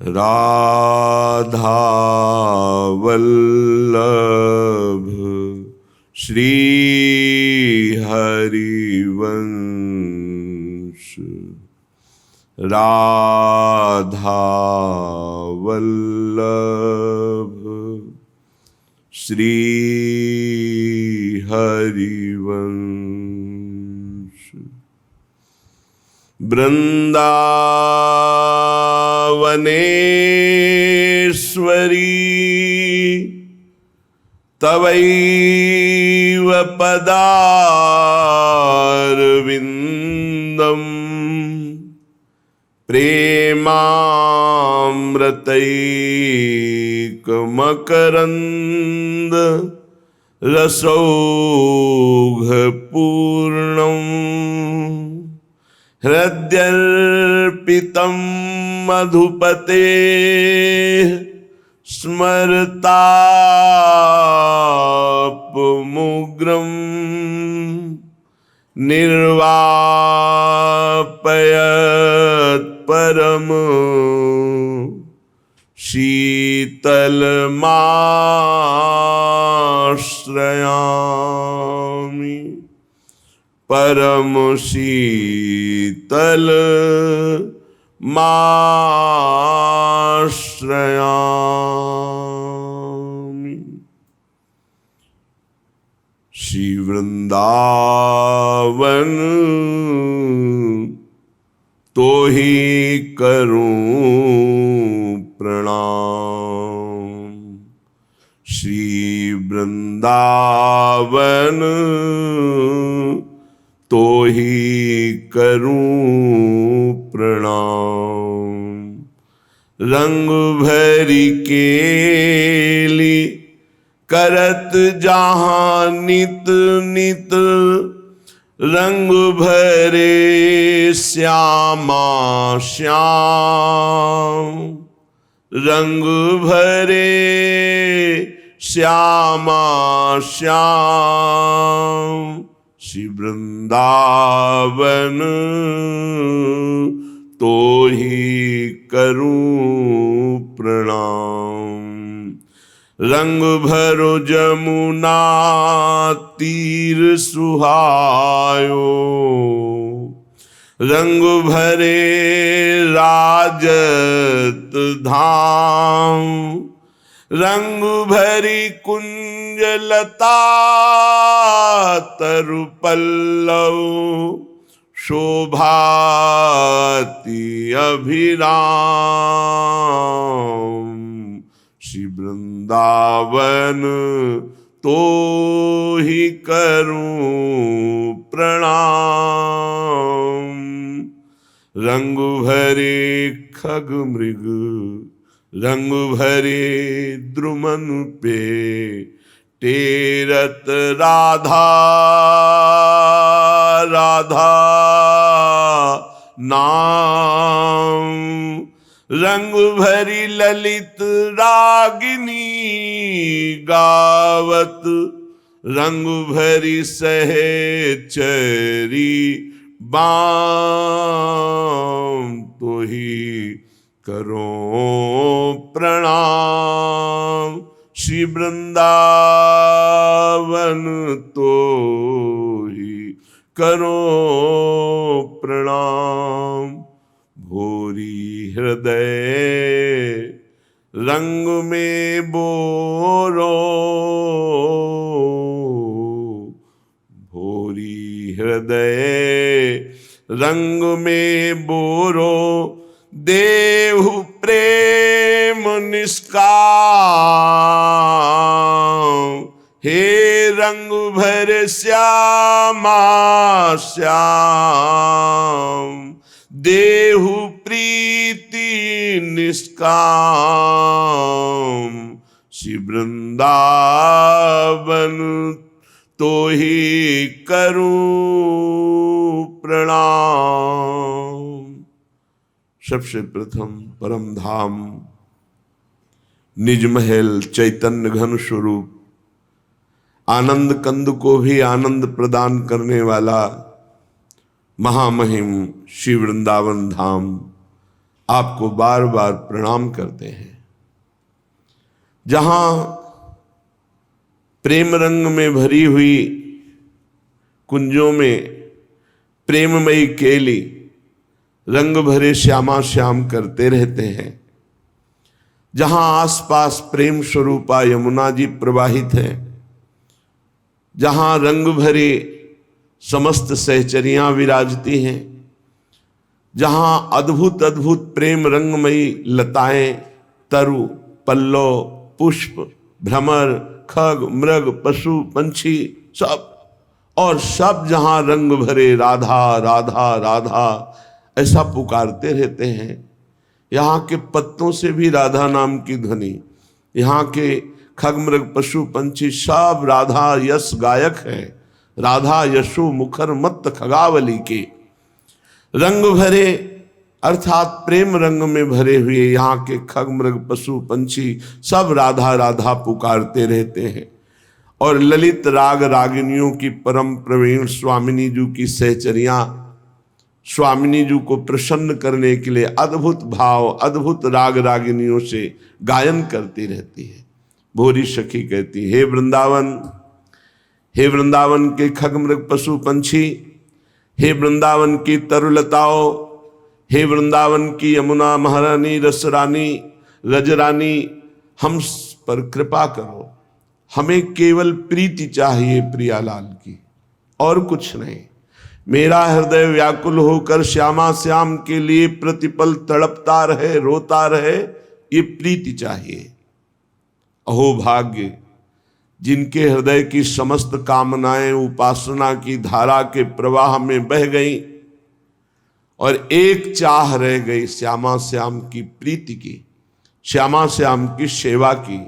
राधा वल्लभ श्री हरिवंश। राधा वल्लभ श्री हरिवंश। वृंदावनेश्वरी तवैव पदारविन्दम् प्रेमामृतैकमकरन्द रसौघपूर्णम् हृद्यर्पितं मधुपते स्मरतापमुग्रं निर्वापयत् परम शीतलमाश्रयामि। परम शीतल माश्रयामि। श्री वृंदावन तो ही करूं प्रणाम। श्री वृंदावन तो ही करूं प्रणाम। रंग भरी केली करत जहाँ नित नित रंग भरे श्यामा श्याम। रंग भरे श्यामा श्याम। श्री वृंदावन तो ही करूं प्रणाम। रंग भरो जमुना तीर सुहायो। रंग भरे राजत धाम। रंग भरी कुंजलता तरु पल्लव शोभाति अभिराम। श्री वृंदावन तो ही करूं प्रणाम। रंग भरे खग मृग रंग भरे द्रुमन पे टेरत राधा राधा नाम। रंग भरी ललित रागिनी गावत रंग भरी सहचरी बाम। तो ही करो प्रणाम। श्री वृंदावन तो ही करो प्रणाम। भोरी हृदय रंग में बोरो। भोरी हृदय रंग में बोरो। देहु प्रेम निष्काम। हे रंग भर श्यामा श्याम। देहु प्रीति निष्काम। श्री वृंदावन तो ही करूं प्रणाम। सबसे प्रथम परम धाम निज महल चैतन्य घन स्वरूप आनंद कंद को भी आनंद प्रदान करने वाला महामहिम श्री वृंदावन धाम आपको बार बार प्रणाम करते हैं। जहां प्रेम रंग में भरी हुई कुंजों में प्रेममयी केली रंग भरे श्यामा श्याम करते रहते हैं, जहां आसपास प्रेम स्वरूपा यमुना जी प्रवाहित है, जहां रंग भरे समस्त सहचरियां विराजती हैं, जहां अद्भुत अद्भुत प्रेम रंगमयी लताएं, तरु, पल्लव, पुष्प, भ्रमर, खग, मृग, पशु, पंछी सब, और सब जहां रंग भरे राधा राधा राधा ऐसा पुकारते रहते हैं। यहाँ के पत्तों से भी राधा नाम की ध्वनि, यहाँ के खग, मृग, पशु, पंछी सब राधा यश गायक हैं। राधा यशु मुखर मत्त खगावली के रंग भरे अर्थात प्रेम रंग में भरे हुए यहाँ के खग, मृग, पशु, पंछी सब राधा राधा पुकारते रहते हैं। और ललित राग रागिनियों की परम प्रवीण स्वामिनी जी की सहचरियां स्वामिनी जी को प्रसन्न करने के लिए अद्भुत भाव, अद्भुत राग रागिनियों से गायन करती रहती है। भोरी सखी कहती, हे वृंदावन, हे वृंदावन के खग, मृग, पशु, पंछी, हे वृंदावन की तरुलताओं, हे वृंदावन की यमुना महारानी, रसरानी, रजरानी, हम पर कृपा करो। हमें केवल प्रीति चाहिए प्रियालाल की, और कुछ नहीं। मेरा हृदय व्याकुल होकर श्यामा श्याम के लिए प्रतिपल तड़पता रहे, रोता रहे, ये प्रीति चाहिए। अहो भाग्य जिनके हृदय की समस्त कामनाएं उपासना की धारा के प्रवाह में बह गईं और एक चाह रह गई श्यामा श्याम की प्रीति की, श्यामा श्याम की सेवा की,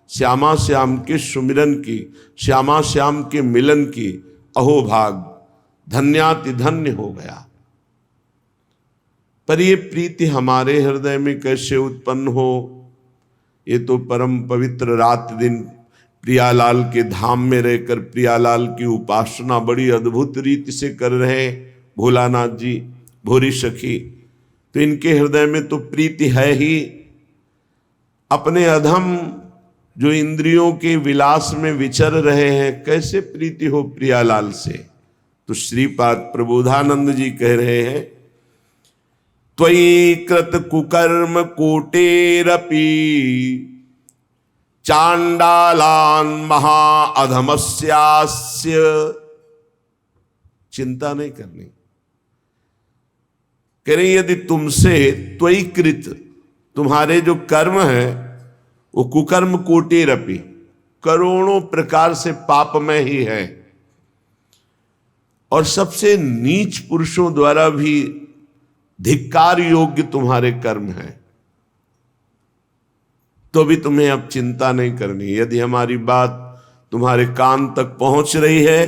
श्यामा श्याम के सुमिरन की, श्यामा श्याम के मिलन की। अहो भाग धन्याति धन्य हो गया। पर ये प्रीति हमारे हृदय में कैसे उत्पन्न हो? ये तो परम पवित्र रात दिन प्रियालाल के धाम में रहकर प्रियालाल की उपासना बड़ी अद्भुत रीति से कर रहे भोलानाथ जी, भोरी सखी। तो इनके हृदय में तो प्रीति है ही। अपने अधम जो इंद्रियों के विलास में विचर रहे हैं, कैसे प्रीति हो प्रियालाल से? तो श्रीपाद प्रबोधानंद जी कह रहे हैं, त्वयि कृत कुकर्म कोटेरपि चांडालान महा अधमस्यास्य। चिंता नहीं करनी। कह रही यदि तुमसे त्वयि कृत तुम्हारे जो कर्म है वो कुकर्म कोटेरपि करोड़ों प्रकार से पापमय ही है, और सबसे नीच पुरुषों द्वारा भी धिक्कार योग्य तुम्हारे कर्म हैं, तो भी तुम्हें अब चिंता नहीं करनी। यदि हमारी बात तुम्हारे कान तक पहुंच रही है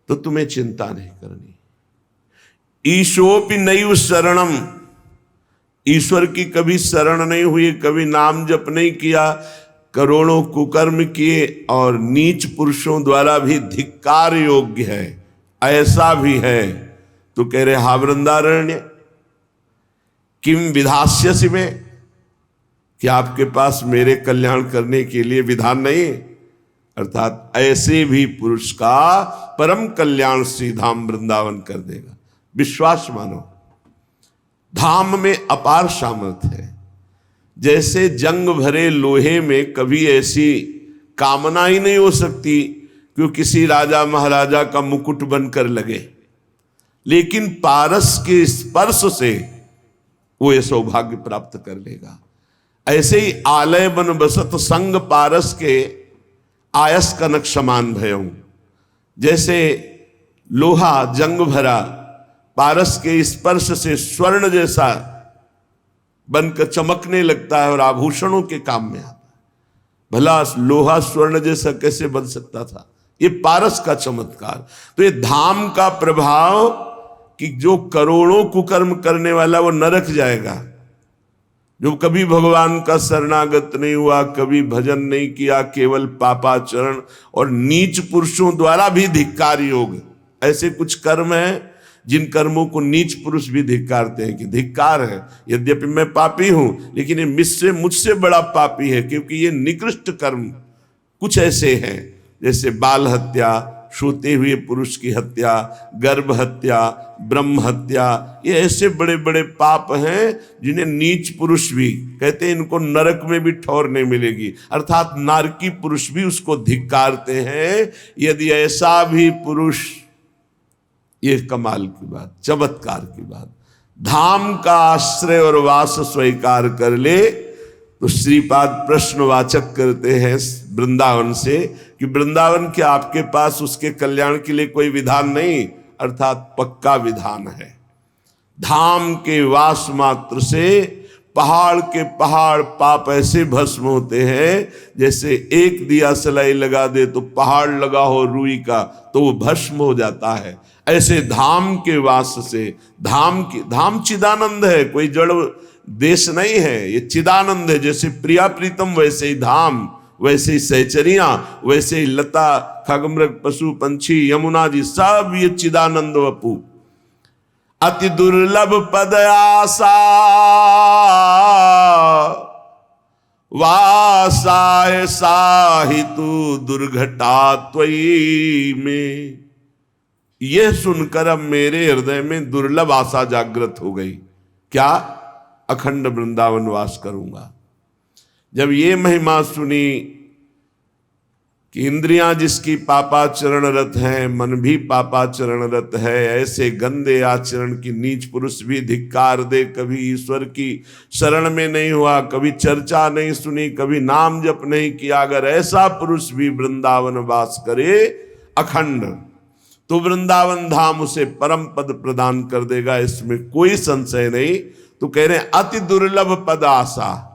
तो तुम्हें चिंता नहीं करनी। ईशोपि नैव शरणम, ईश्वर की कभी शरण नहीं हुई, कभी नाम जप नहीं किया, करोड़ों कुकर्म किए और नीच पुरुषों द्वारा भी धिक्कार योग्य है, ऐसा भी है। तो कह रहे हा वृंदारण्य किम विधास्यसि में, कि आपके पास मेरे कल्याण करने के लिए विधान नहीं? अर्थात ऐसे भी पुरुष का परम कल्याण श्री धाम वृंदावन कर देगा। विश्वास मानो, धाम में अपार सामर्थ्य है। जैसे जंग भरे लोहे में कभी ऐसी कामना ही नहीं हो सकती कि वो किसी राजा महाराजा का मुकुट बनकर लगे, लेकिन पारस के स्पर्श से वो ये सौभाग्य प्राप्त कर लेगा। ऐसे ही आलय बन बसत संग पारस के आयस कनक समान भयऊ। जैसे लोहा जंग भरा पारस के स्पर्श से स्वर्ण जैसा बनकर चमकने लगता है और आभूषणों के काम में आता है। भला लोहा स्वर्ण जैसा कैसे बन सकता था? ये पारस का चमत्कार। तो ये धाम का प्रभाव कि जो करोड़ों कुकर्म करने वाला वो नरक जाएगा, जो कभी भगवान का शरणागत नहीं हुआ, कभी भजन नहीं किया, केवल पापाचरण और नीच पुरुषों द्वारा भी धिक्कार योग, ऐसे कुछ कर्म हैं जिन कर्मों को नीच पुरुष भी धिक्कारते हैं कि धिक्कार है, यद्यपि मैं पापी हूं लेकिन ये मुझसे बड़ा पापी है, क्योंकि ये निकृष्ट कर्म कुछ ऐसे हैं जैसे बाल हत्या, सोते हुए पुरुष की हत्या, गर्भ हत्या, ब्रह्म हत्या, ये ऐसे बड़े बड़े पाप हैं जिन्हें नीच पुरुष भी कहते हैं इनको नरक में भी ठौर नहीं मिलेगी, अर्थात नारकी पुरुष भी उसको धिक्कारते हैं। यदि ऐसा भी पुरुष, ये कमाल की बात, चमत्कार की बात, धाम का आश्रय और वास स्वीकार कर ले तो श्रीपाद प्रश्नवाचक करते हैं वृंदावन से कि वृंदावन क्या आपके पास उसके कल्याण के लिए कोई विधान नहीं, अर्थात पक्का विधान है। धाम के वास मात्र से पहाड़ के पहाड़ पाप ऐसे भस्म होते हैं जैसे एक दिया सलाई लगा दे तो पहाड़ लगा हो रुई का तो वो भस्म हो जाता है। ऐसे धाम के वास से, धाम चिदानंद है, कोई जड़ देश नहीं है, ये चिदानंद है। जैसे प्रिया प्रीतम वैसे ही धाम, वैसे ही सहचरियां, वैसे ही लता खगमृग पशु पंछी यमुना जी सब ये चिदानंद वपु। अति दुर्लभ पद आसा वासाय साहितु दुर्घटा त्वयि में। यह सुनकर अब मेरे हृदय में दुर्लभ आशा जागृत हो गई, क्या? अखंड वृंदावन वास करूंगा। जब ये महिमा सुनी कि इंद्रियां जिसकी पापाचरणरत हैं, मन भी पापाचरणरत है, ऐसे गंदे आचरण की नीच पुरुष भी धिक्कार दे, कभी ईश्वर की शरण में नहीं हुआ, कभी चर्चा नहीं सुनी, कभी नाम जप नहीं किया, अगर ऐसा पुरुष भी वृंदावन वास करे अखंड, तो वृंदावन धाम उसे परम पद प्रदान कर देगा, इसमें कोई संशय नहीं। तो कह रहे हैं अति दुर्लभ पद आशा।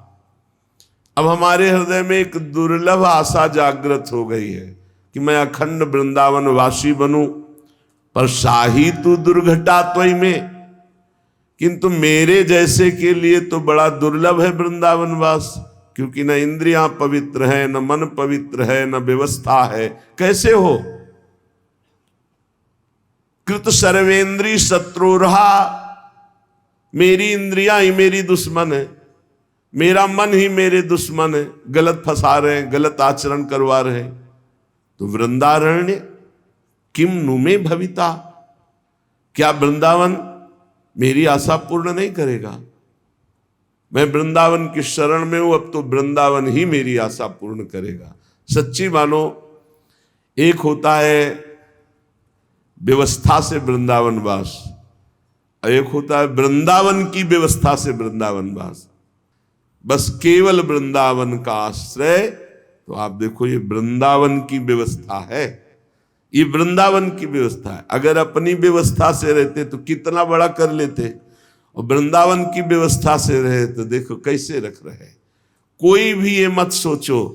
अब हमारे हृदय में एक दुर्लभ आशा जागृत हो गई है कि मैं अखंड वृंदावन वासी बनूं, पर शाही तू दुर्घटा त्वयि में, किंतु मेरे जैसे के लिए तो बड़ा दुर्लभ है वृंदावन वास, क्योंकि न इंद्रियां पवित्र है, न मन पवित्र है, न व्यवस्था है। कैसे हो? कृत सर्वेंद्री शत्रुरहा, मेरी इंद्रियां ही मेरी दुश्मन है, मेरा मन ही मेरे दुश्मन है, गलत फंसा रहे हैं, गलत आचरण करवा रहे हैं। तो वृंदारण्य किम नुमे भविता, क्या वृंदावन मेरी आशा पूर्ण नहीं करेगा? मैं वृंदावन की शरण में हूं, अब तो वृंदावन ही मेरी आशा पूर्ण करेगा। सच्ची मानो, एक होता है व्यवस्था से वृंदावन वास, एक होता है वृंदावन की व्यवस्था से वृंदावन वास। बस केवल वृंदावन का आश्रय, तो आप देखो ये वृंदावन की व्यवस्था है, ये वृंदावन की व्यवस्था है। अगर अपनी व्यवस्था से रहते तो कितना बड़ा कर लेते, और वृंदावन की व्यवस्था से रहे तो देखो कैसे रख रहे। कोई भी ये मत सोचो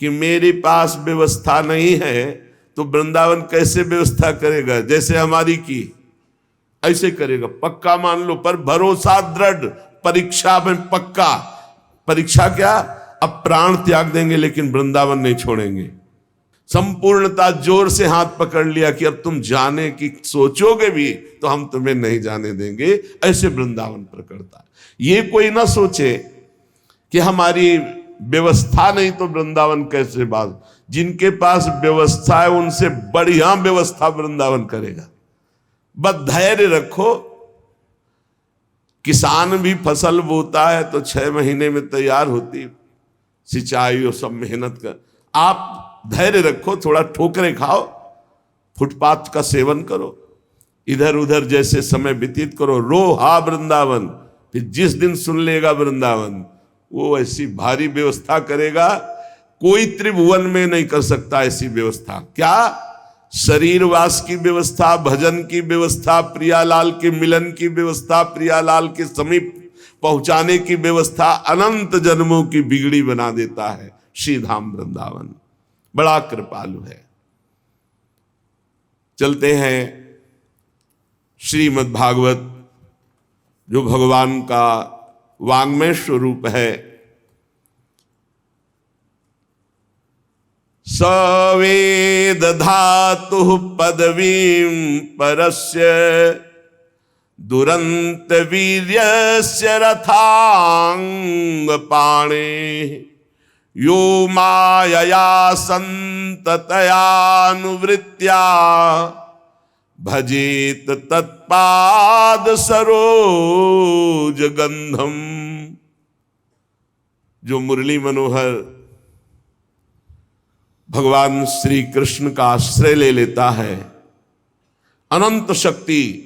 कि मेरे पास व्यवस्था नहीं है तो वृंदावन कैसे व्यवस्था करेगा, जैसे हमारी की ऐसे करेगा, पक्का मान लो। पर भरोसा दृढ़, परीक्षा में पक्का। परीक्षा क्या? अब प्राण त्याग देंगे लेकिन वृंदावन नहीं छोड़ेंगे। संपूर्णता, जोर से हाथ पकड़ लिया कि अब तुम जाने की सोचोगे भी तो हम तुम्हें नहीं जाने देंगे, ऐसे वृंदावन प्रकटता है। ये कोई ना सोचे कि हमारी व्यवस्था नहीं तो वृंदावन कैसे बात। जिनके पास व्यवस्था है उनसे बढ़िया व्यवस्था वृंदावन करेगा। बस धैर्य रखो। किसान भी फसल बोता है तो 6 महीने में तैयार होती, सिंचाई और सब मेहनत कर। आप धैर्य रखो, थोड़ा ठोकरे खाओ, फुटपाथ का सेवन करो, इधर उधर जैसे समय व्यतीत करो, रो हा वृंदावन। फिर जिस दिन सुन लेगा वृंदावन, वो ऐसी भारी व्यवस्था करेगा, कोई त्रिभुवन में नहीं कर सकता ऐसी व्यवस्था। क्या? शरीरवास की व्यवस्था, भजन की व्यवस्था, प्रियालाल के मिलन की व्यवस्था, प्रियालाल के समीप पहुंचाने की व्यवस्था, अनंत जन्मों की बिगड़ी बना देता है श्री धाम वृंदावन। बड़ा कृपालु है। चलते हैं श्रीमद् भागवत, जो भगवान का वाङ्मय स्वरूप है। सवेद धातु पदवीं परस्य दुरंत वीर्यस्य रथांग पाणे यो मायया संततयानुवृत्त्या भजेत तत्पाद सरोज गंधम। जो मुरली मनोहर भगवान श्री कृष्ण का आश्रय ले लेता है, अनंत शक्ति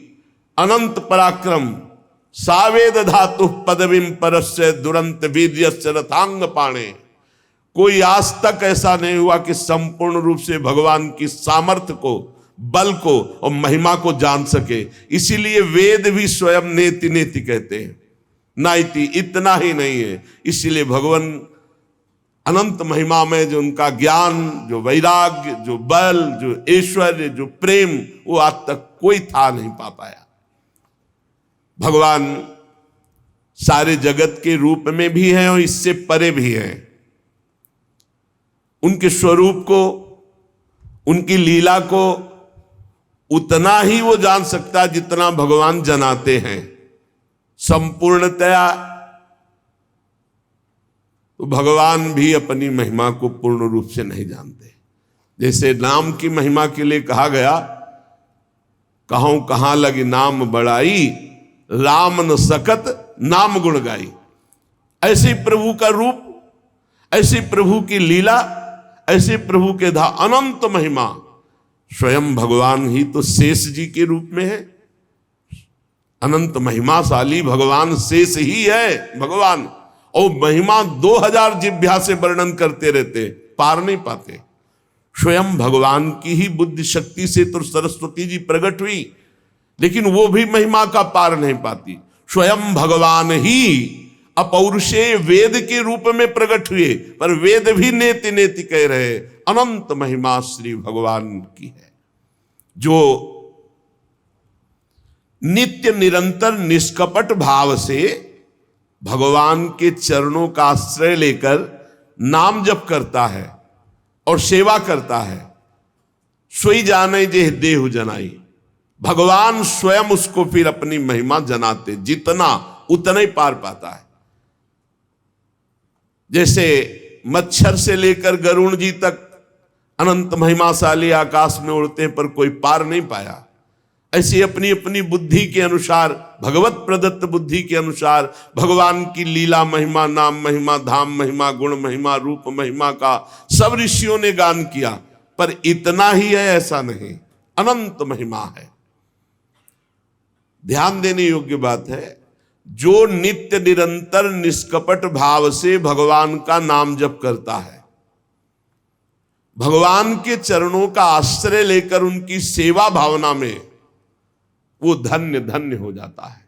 अनंत पराक्रम सावेद धातु पदवीं परस्य दुरंत वीर्यस्य रथांग पाणे। कोई आज तक ऐसा नहीं हुआ कि संपूर्ण रूप से भगवान की सामर्थ्य को, बल को और महिमा को जान सके। इसीलिए वेद भी स्वयं नेति नेति कहते हैं, नाइति, इतना ही नहीं है। इसीलिए भगवान अनंत महिमा में जो उनका ज्ञान, जो वैराग्य, जो बल, जो ऐश्वर्य, जो प्रेम, वो आज तक कोई था नहीं पा पाया। भगवान सारे जगत के रूप में भी हैं और इससे परे भी हैं। उनके स्वरूप को, उनकी लीला को उतना ही वो जान सकता जितना भगवान जनाते हैं। संपूर्णतया तो भगवान भी अपनी महिमा को पूर्ण रूप से नहीं जानते। जैसे नाम की महिमा के लिए कहा गया, कहूं कहां लगी नाम बड़ाई, राम न सकत नाम गुण गाई। ऐसे प्रभु का रूप, ऐसे प्रभु की लीला, ऐसे प्रभु के अनंत महिमा। स्वयं भगवान ही तो शेष जी के रूप में है। अनंत महिमाशाली भगवान शेष ही है भगवान, और महिमा 2000 जिह्वा से वर्णन करते रहते, पार नहीं पाते। स्वयं भगवान की ही बुद्धि शक्ति से तो सरस्वती जी प्रकट हुई, लेकिन वो भी महिमा का पार नहीं पाती। स्वयं भगवान ही अपौरुषेय वेद के रूप में प्रकट हुए, पर वेद भी नेति नेति कह रहे अनंत महिमा श्री भगवान की है, जो नित्य निरंतर निष्कपट भाव से भगवान के चरणों का आश्रय लेकर नाम जप करता है और सेवा करता है। सोई जाने जे देहु जनाई। भगवान स्वयं उसको फिर अपनी महिमा जनाते, जितना उतना ही पार पाता है। जैसे मच्छर से लेकर गरुण जी तक अनंत महिमाशाली आकाश में उड़ते हैं, पर कोई पार नहीं पाया। ऐसी अपनी अपनी बुद्धि के अनुसार, भगवत प्रदत्त बुद्धि के अनुसार भगवान की लीला महिमा, नाम महिमा, धाम महिमा, गुण महिमा, रूप महिमा का सब ऋषियों ने गान किया, पर इतना ही है ऐसा नहीं, अनंत महिमा है। ध्यान देने योग्य बात है, जो नित्य निरंतर निष्कपट भाव से भगवान का नाम जप करता है, भगवान के चरणों का आश्रय लेकर उनकी सेवा भावना में, वो धन्य धन्य हो जाता है।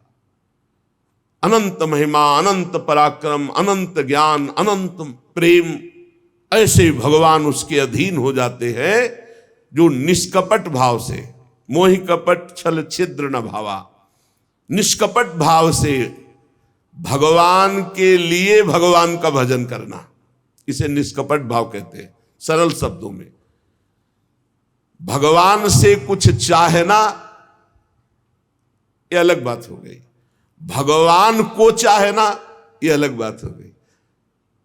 अनंत महिमा, अनंत पराक्रम, अनंत ज्ञान, अनंत प्रेम, ऐसे भगवान उसके अधीन हो जाते हैं जो निष्कपट भाव से, मोहि कपट छल छिद्र न भावा, निष्कपट भाव से भगवान के लिए भगवान का भजन करना, इसे निष्कपट भाव कहते हैं। सरल शब्दों में, भगवान से कुछ चाहना ये अलग बात हो गई, भगवान को चाहना ये अलग बात हो गई।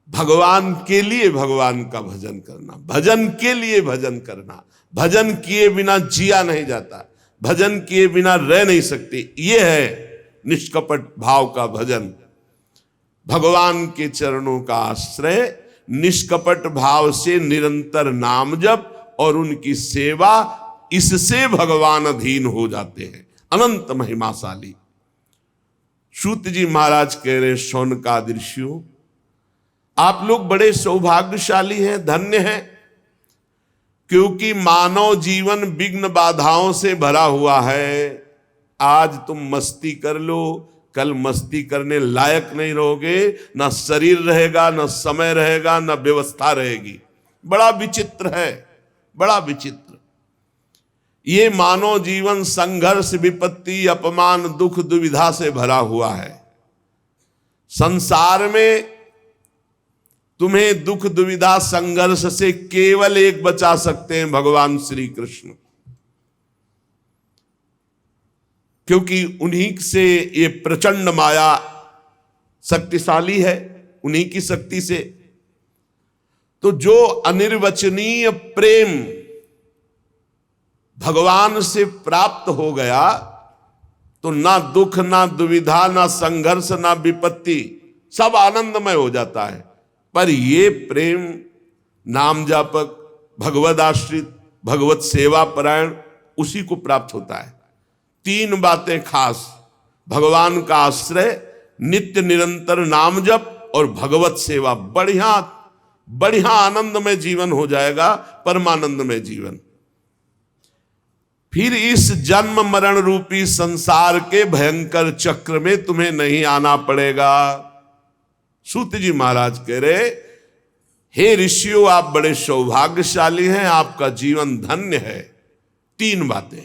भगवान के लिए भगवान का भजन करना, भजन के लिए भजन करना, भजन किए बिना जिया नहीं जाता, भजन किए बिना रह नहीं सकते, ये है निष्कपट भाव का भजन। भगवान के चरणों का आश्रय, निष्कपट भाव से निरंतर नाम जप और उनकी सेवा, इससे भगवान अधीन हो जाते हैं, अनंत महिमाशाली। सूत जी महाराज कह रहे, शौनकादि ऋषियों, आप लोग बड़े सौभाग्यशाली हैं, धन्य हैं, क्योंकि मानव जीवन विघ्न बाधाओं से भरा हुआ है। आज तुम मस्ती कर लो, कल मस्ती करने लायक नहीं रहोगे, ना शरीर रहेगा, ना समय रहेगा, ना व्यवस्था रहेगी। बड़ा विचित्र है, बड़ा विचित्र। ये मानव जीवन संघर्ष, विपत्ति, अपमान, दुख, दुविधा से भरा हुआ है। संसार में तुम्हें दुख, दुविधा, संघर्ष से केवल एक बचा सकते हैं, भगवान श्री कृष्ण। क्योंकि उन्हीं से ये प्रचंड माया शक्तिशाली है, उन्हीं की शक्ति से। तो जो अनिर्वचनीय प्रेम भगवान से प्राप्त हो गया तो ना दुख, ना दुविधा, ना संघर्ष, ना विपत्ति, सब आनंदमय हो जाता है। पर ये प्रेम नाम जापक, भगवद आश्रित, भगवत सेवा परायण, उसी को प्राप्त होता है। 3 बातें खास: भगवान का आश्रय, नित्य निरंतर नाम जप और भगवत सेवा। बढ़िया बढ़िया आनंदमय जीवन हो जाएगा, परमानंदमय जीवन। फिर इस जन्म मरण रूपी संसार के भयंकर चक्र में तुम्हें नहीं आना पड़ेगा। सूत जी महाराज कह रहे, हे ऋषियों, आप बड़े सौभाग्यशाली हैं, आपका जीवन धन्य है। 3 बातें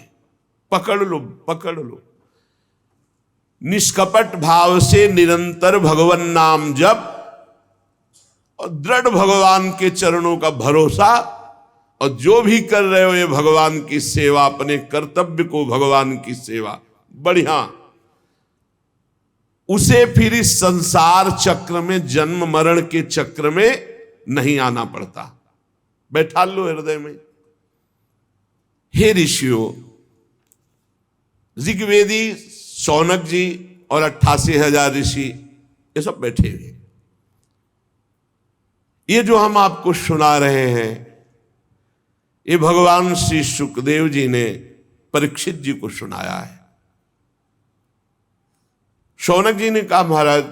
पकड़ लो, पकड़ लो। निष्कपट भाव से निरंतर भगवान नाम जप और दृढ़ भगवान के चरणों का भरोसा, और जो भी कर रहे हो ये भगवान की सेवा, अपने कर्तव्य को भगवान की सेवा, बढ़िया। उसे फिर इस संसार चक्र में, जन्म मरण के चक्र में नहीं आना पड़ता। बैठा लो हृदय में। हे ऋषियों, ऋग्वेदी शौनक जी और 88,000 ऋषि ये सब बैठे हुए। ये जो हम आपको सुना रहे हैं, ये भगवान श्री सुखदेव जी ने परीक्षित जी को सुनाया है। शौनक जी ने कहा, महाराज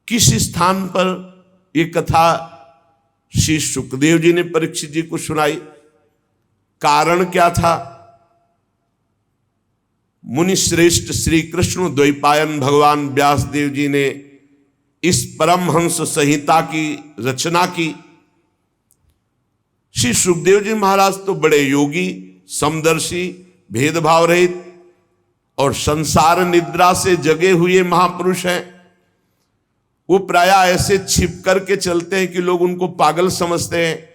किस स्थान पर ये कथा श्री सुखदेव जी ने परीक्षित जी को सुनाई, कारण क्या था? मुनि श्रेष्ठ श्री कृष्ण द्वैपायन भगवान व्यासदेव जी ने इस परमहंस संहिता की रचना की। श्री सुखदेव जी महाराज तो बड़े योगी, समदर्शी, भेदभाव रहित और संसार निद्रा से जगे हुए महापुरुष हैं। वो प्रायः ऐसे छिप करके चलते हैं कि लोग उनको पागल समझते हैं।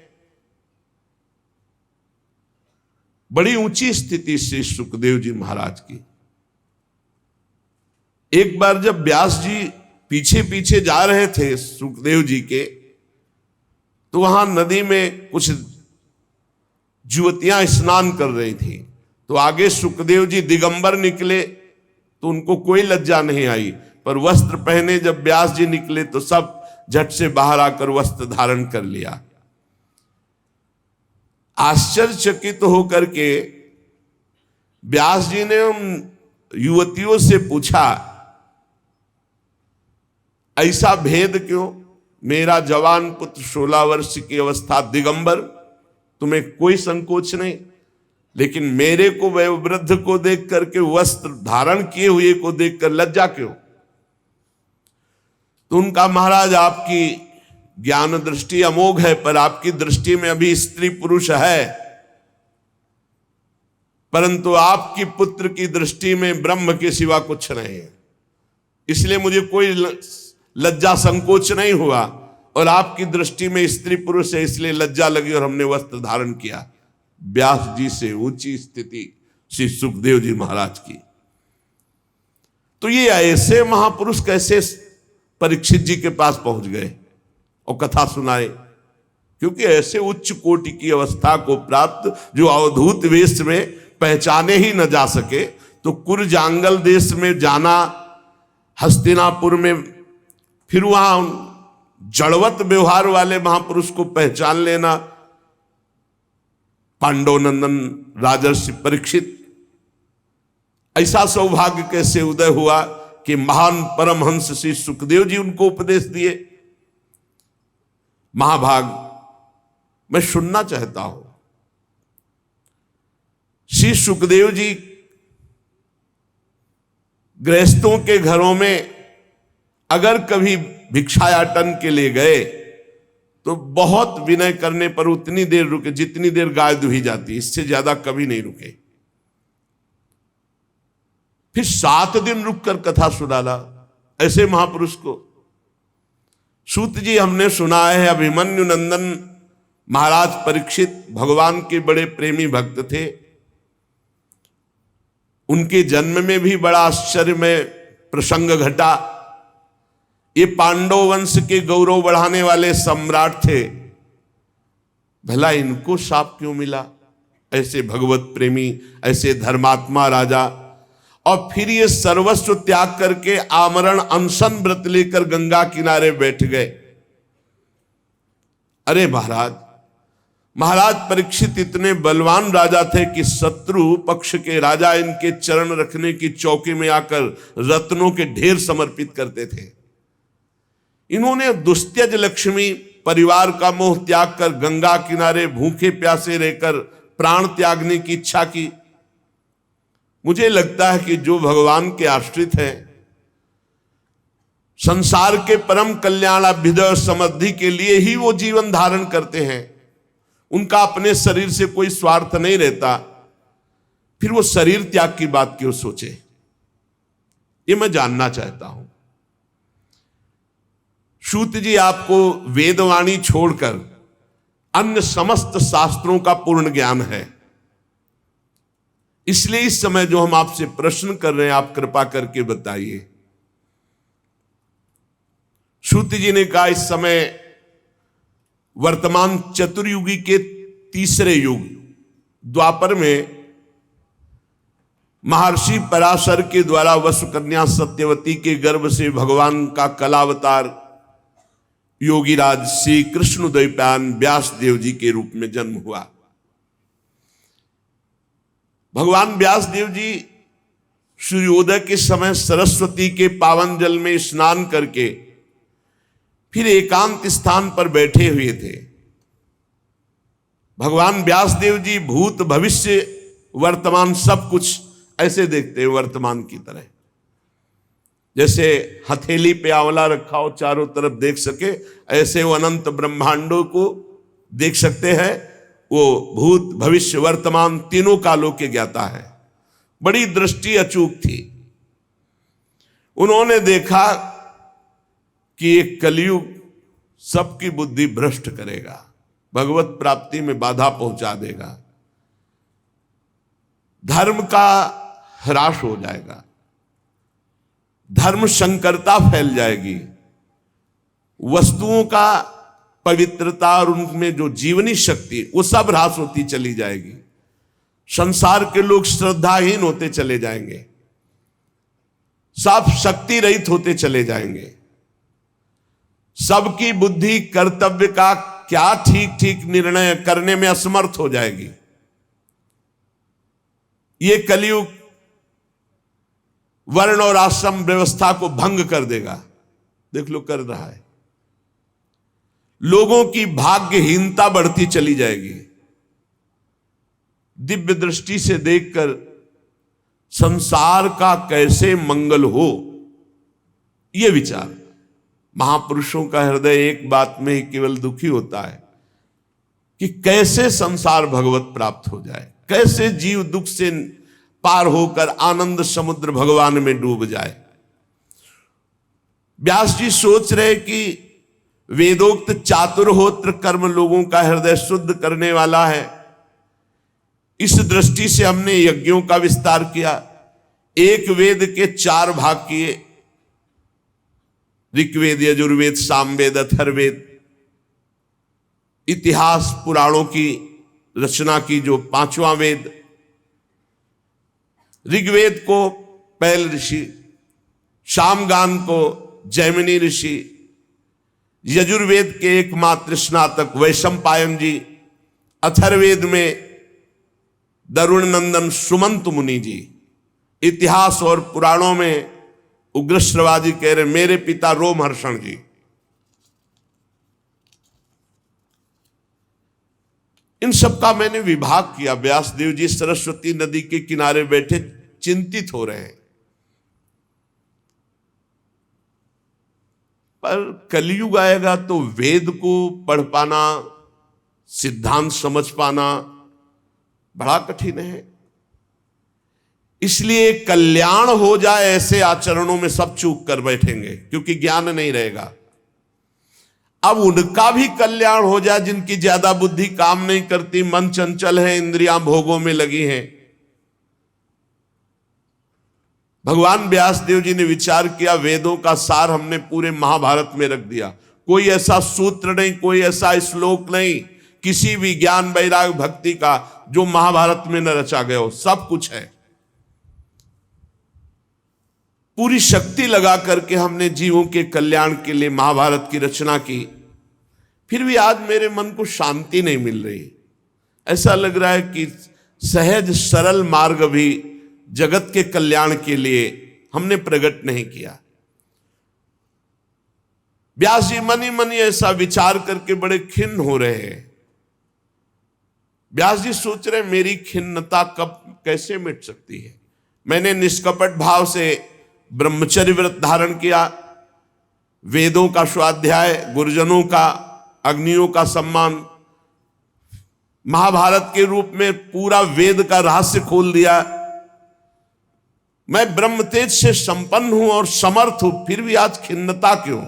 बड़ी ऊंची स्थिति श्री सुखदेव जी महाराज की। एक बार जब व्यास जी पीछे पीछे जा रहे थे सुखदेव जी के, तो वहां नदी में कुछ युवतियां स्नान कर रही थी। तो आगे सुखदेव जी दिगंबर निकले तो उनको कोई लज्जा नहीं आई, पर वस्त्र पहने जब व्यास जी निकले तो सब झट से बाहर आकर वस्त्र धारण कर लिया। आश्चर्यचकित होकर के व्यास जी ने उन युवतियों से पूछा, ऐसा भेद क्यों? मेरा जवान पुत्र 16 वर्ष की अवस्था दिगंबर, तुम्हें कोई संकोच नहीं, लेकिन मेरे को वयोवृद्ध को देख करके, वस्त्र धारण किए हुए को देखकर लज्जा क्यों? तो उनका, महाराज आपकी ज्ञान दृष्टि अमोघ है, पर आपकी दृष्टि में अभी स्त्री पुरुष है, परंतु आपकी पुत्र की दृष्टि में ब्रह्म के सिवा कुछ नहीं है। इसलिए मुझे कोई लज्जा संकोच नहीं हुआ, और आपकी दृष्टि में स्त्री पुरुष है इसलिए लज्जा लगी और हमने वस्त्र धारण किया। व्यास जी से ऊंची स्थिति श्री सुखदेव जी महाराज की। तो ये ऐसे महापुरुष कैसे परीक्षित जी के पास पहुंच गए और कथा सुनाए? क्योंकि ऐसे उच्च कोटि की अवस्था को प्राप्त, जो अवधूत वेश में पहचाने ही न जा सके, तो कुरजांगल देश में जाना, हस्तिनापुर में, फिर वहां जड़वत व्यवहार वाले महापुरुष को पहचान लेना, पांडवनंदन राजर्षि परीक्षित, ऐसा सौभाग्य कैसे उदय हुआ कि महान परमहंस श्री सुखदेव जी उनको उपदेश दिए। महाभाग मैं सुनना चाहता हूं। श्री सुखदेव जी गृहस्थों के घरों में अगर कभी भिक्षायाटन के लिए गए तो बहुत विनय करने पर उतनी देर रुके जितनी देर गाय दुही जाती, इससे ज्यादा कभी नहीं रुके। फिर 7 दिन रुककर कथा सुनाला ऐसे महापुरुष को। सूत जी हमने सुना है, अभिमन्यु नंदन महाराज परीक्षित भगवान के बड़े प्रेमी भक्त थे। उनके जन्म में भी बड़ा आश्चर्यमय प्रसंग घटा। ये पांडव वंश के गौरव बढ़ाने वाले सम्राट थे, भला इनको शाप क्यों मिला? ऐसे भगवत प्रेमी, ऐसे धर्मात्मा राजा, और फिर ये सर्वस्व त्याग करके आमरण अनशन व्रत लेकर गंगा किनारे बैठ गए। अरे महाराज परीक्षित इतने बलवान राजा थे कि शत्रु पक्ष के राजा इनके चरण रखने की चौकी में आकर रत्नों के ढेर समर्पित करते थे। इन्होंने दुस्त्यज लक्ष्मी परिवार का मोह त्याग कर गंगा किनारे भूखे प्यासे रहकर प्राण त्यागने की इच्छा की। मुझे लगता है कि जो भगवान के आश्रित हैं, संसार के परम कल्याण अभ्युदय समृद्धि के लिए ही वो जीवन धारण करते हैं, उनका अपने शरीर से कोई स्वार्थ नहीं रहता, फिर वो शरीर त्याग की बात क्यों सोचे? ये मैं जानना चाहता हूं। सूत जी आपको वेदवाणी छोड़कर अन्य समस्त शास्त्रों का पूर्ण ज्ञान है, इसलिए इस समय जो हम आपसे प्रश्न कर रहे हैं आप कृपा करके बताइए। सूत जी ने कहा इस समय वर्तमान चतुर्युगी के तीसरे युग द्वापर में महर्षि पराशर के द्वारा वसुकन्या सत्यवती के गर्भ से भगवान का कलावतार योगीराज श्री कृष्ण द्वैपायन व्यास देव जी के रूप में जन्म हुआ। भगवान व्यास देव जी सूर्योदय के समय सरस्वती के पावन जल में स्नान करके फिर एकांत स्थान पर बैठे हुए थे। भगवान व्यास देव जी भूत भविष्य वर्तमान सब कुछ ऐसे देखते हैं, वर्तमान की तरह, जैसे हथेली पे आंवला रखा हो चारों तरफ देख सके, ऐसे वो अनंत ब्रह्मांडों को देख सकते हैं। वो भूत भविष्य वर्तमान तीनों कालों के ज्ञाता है। बड़ी दृष्टि अचूक थी। उन्होंने देखा कि ये कलयुग सबकी बुद्धि भ्रष्ट करेगा, भगवत प्राप्ति में बाधा पहुंचा देगा, धर्म का ह्रास हो जाएगा, धर्म संकरता फैल जाएगी, वस्तुओं का पवित्रता और उनमें जो जीवनी शक्ति वो सब ह्रास होती चली जाएगी, संसार के लोग श्रद्धाहीन होते चले जाएंगे, सब शक्ति रहित होते चले जाएंगे, सबकी बुद्धि कर्तव्य का क्या ठीक ठीक निर्णय करने में असमर्थ हो जाएगी। ये कलयुग वर्ण और आश्रम व्यवस्था को भंग कर देगा। देख लो कर रहा है। लोगों की भाग्यहीनता बढ़ती चली जाएगी। दिव्य दृष्टि से देखकर संसार का कैसे मंगल हो, यह विचार। महापुरुषों का हृदय एक बात में ही केवल दुखी होता है कि कैसे संसार भगवत प्राप्त हो जाए, कैसे जीव दुख से पार होकर आनंद समुद्र भगवान में डूब जाए। व्यास जी सोच रहे कि वेदोक्त चातुर्होत्र कर्म लोगों का हृदय शुद्ध करने वाला है। इस दृष्टि से हमने यज्ञों का विस्तार किया। एक वेद के 4 भाग किए, ऋग्वेद, यजुर्वेद, सामवेद, अथर्ववेद। इतिहास पुराणों की रचना की जो 5वां वेद। ऋग्वेद को पैल ऋषि, सामगान को जैमिनी ऋषि, यजुर्वेद के एकमात्र स्नातक वैशंपायन जी, अथर्ववेद में दरुण नंदन सुमंत मुनि जी। इतिहास और पुराणों में उग्रश्रवाजी कह रहे मेरे पिता रोमहर्षण जी। इन सब का मैंने विभाग किया। व्यासदेव जी सरस्वती नदी के किनारे बैठे चिंतित हो रहे हैं, पर कलयुग आएगा तो वेद को पढ़ पाना, सिद्धांत समझ पाना बड़ा कठिन है। इसलिए कल्याण हो जाए ऐसे आचरणों में सब चूक कर बैठेंगे, क्योंकि ज्ञान नहीं रहेगा। अब उनका भी कल्याण हो जाए जिनकी ज्यादा बुद्धि काम नहीं करती, मन चंचल है, इंद्रियां भोगों में लगी हैं, भगवान व्यास देव जी ने विचार किया, वेदों का सार हमने पूरे महाभारत में रख दिया। कोई ऐसा सूत्र नहीं, कोई ऐसा श्लोक नहीं, किसी भी ज्ञान वैराग भक्ति का जो महाभारत में न रचा गया हो, सब कुछ है। पूरी शक्ति लगा करके हमने जीवों के कल्याण के लिए महाभारत की रचना की। फिर भी आज मेरे मन को शांति नहीं मिल रही। ऐसा लग रहा है कि सहज सरल मार्ग भी जगत के कल्याण के लिए हमने प्रकट नहीं किया। व्यास जी मनी मनी ऐसा विचार करके बड़े खिन्न हो रहे हैं। व्यास जी सोच रहे मेरी खिन्नता कब कैसे मिट सकती है। मैंने निष्कपट भाव से ब्रह्मचर्य व्रत धारण किया, वेदों का स्वाध्याय, गुरुजनों का, अग्नियों का सम्मान, महाभारत के रूप में पूरा वेद का रहस्य खोल दिया। मैं ब्रह्म तेज से संपन्न हूं और समर्थ हूं, फिर भी आज खिन्नता क्यों?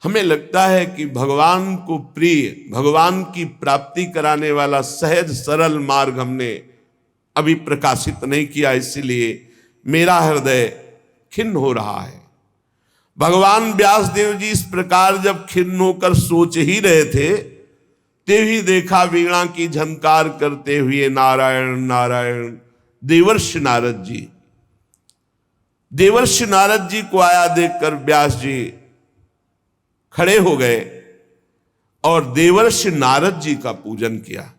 हमें लगता है कि भगवान को प्रिय, भगवान की प्राप्ति कराने वाला सहज सरल मार्ग हमने अभी प्रकाशित नहीं किया, इसलिए मेरा हृदय खिन्न हो रहा है। भगवान व्यास देव जी इस प्रकार जब खिन्न होकर सोच ही रहे थे, तेही देखा वीणा की झनकार करते हुए नारायण नारायण देवर्षि नारद जी। देवर्षि नारद जी को आया देखकर व्यास जी खड़े हो गए और देवर्षि नारद जी का पूजन किया।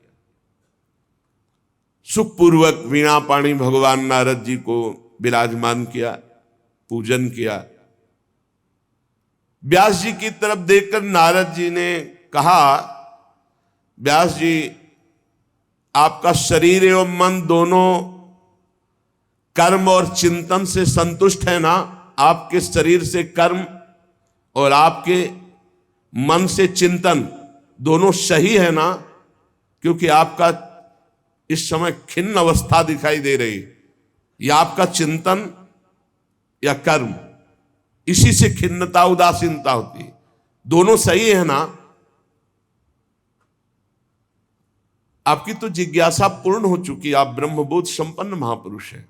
सुखपूर्वक वीणा पाणी भगवान नारद जी को विराजमान किया, पूजन किया। व्यास जी की तरफ देखकर नारद जी ने कहा, व्यास जी आपका शरीर एवं मन दोनों कर्म और चिंतन से संतुष्ट है ना? आपके शरीर से कर्म और आपके मन से चिंतन दोनों सही है ना? क्योंकि आपका इस समय खिन्न अवस्था दिखाई दे रही, या आपका चिंतन या कर्म, इसी से खिन्नता उदासीनता होती है। दोनों सही है ना? आपकी तो जिज्ञासा पूर्ण हो चुकी, आप ब्रह्मबोध संपन्न महापुरुष हैं।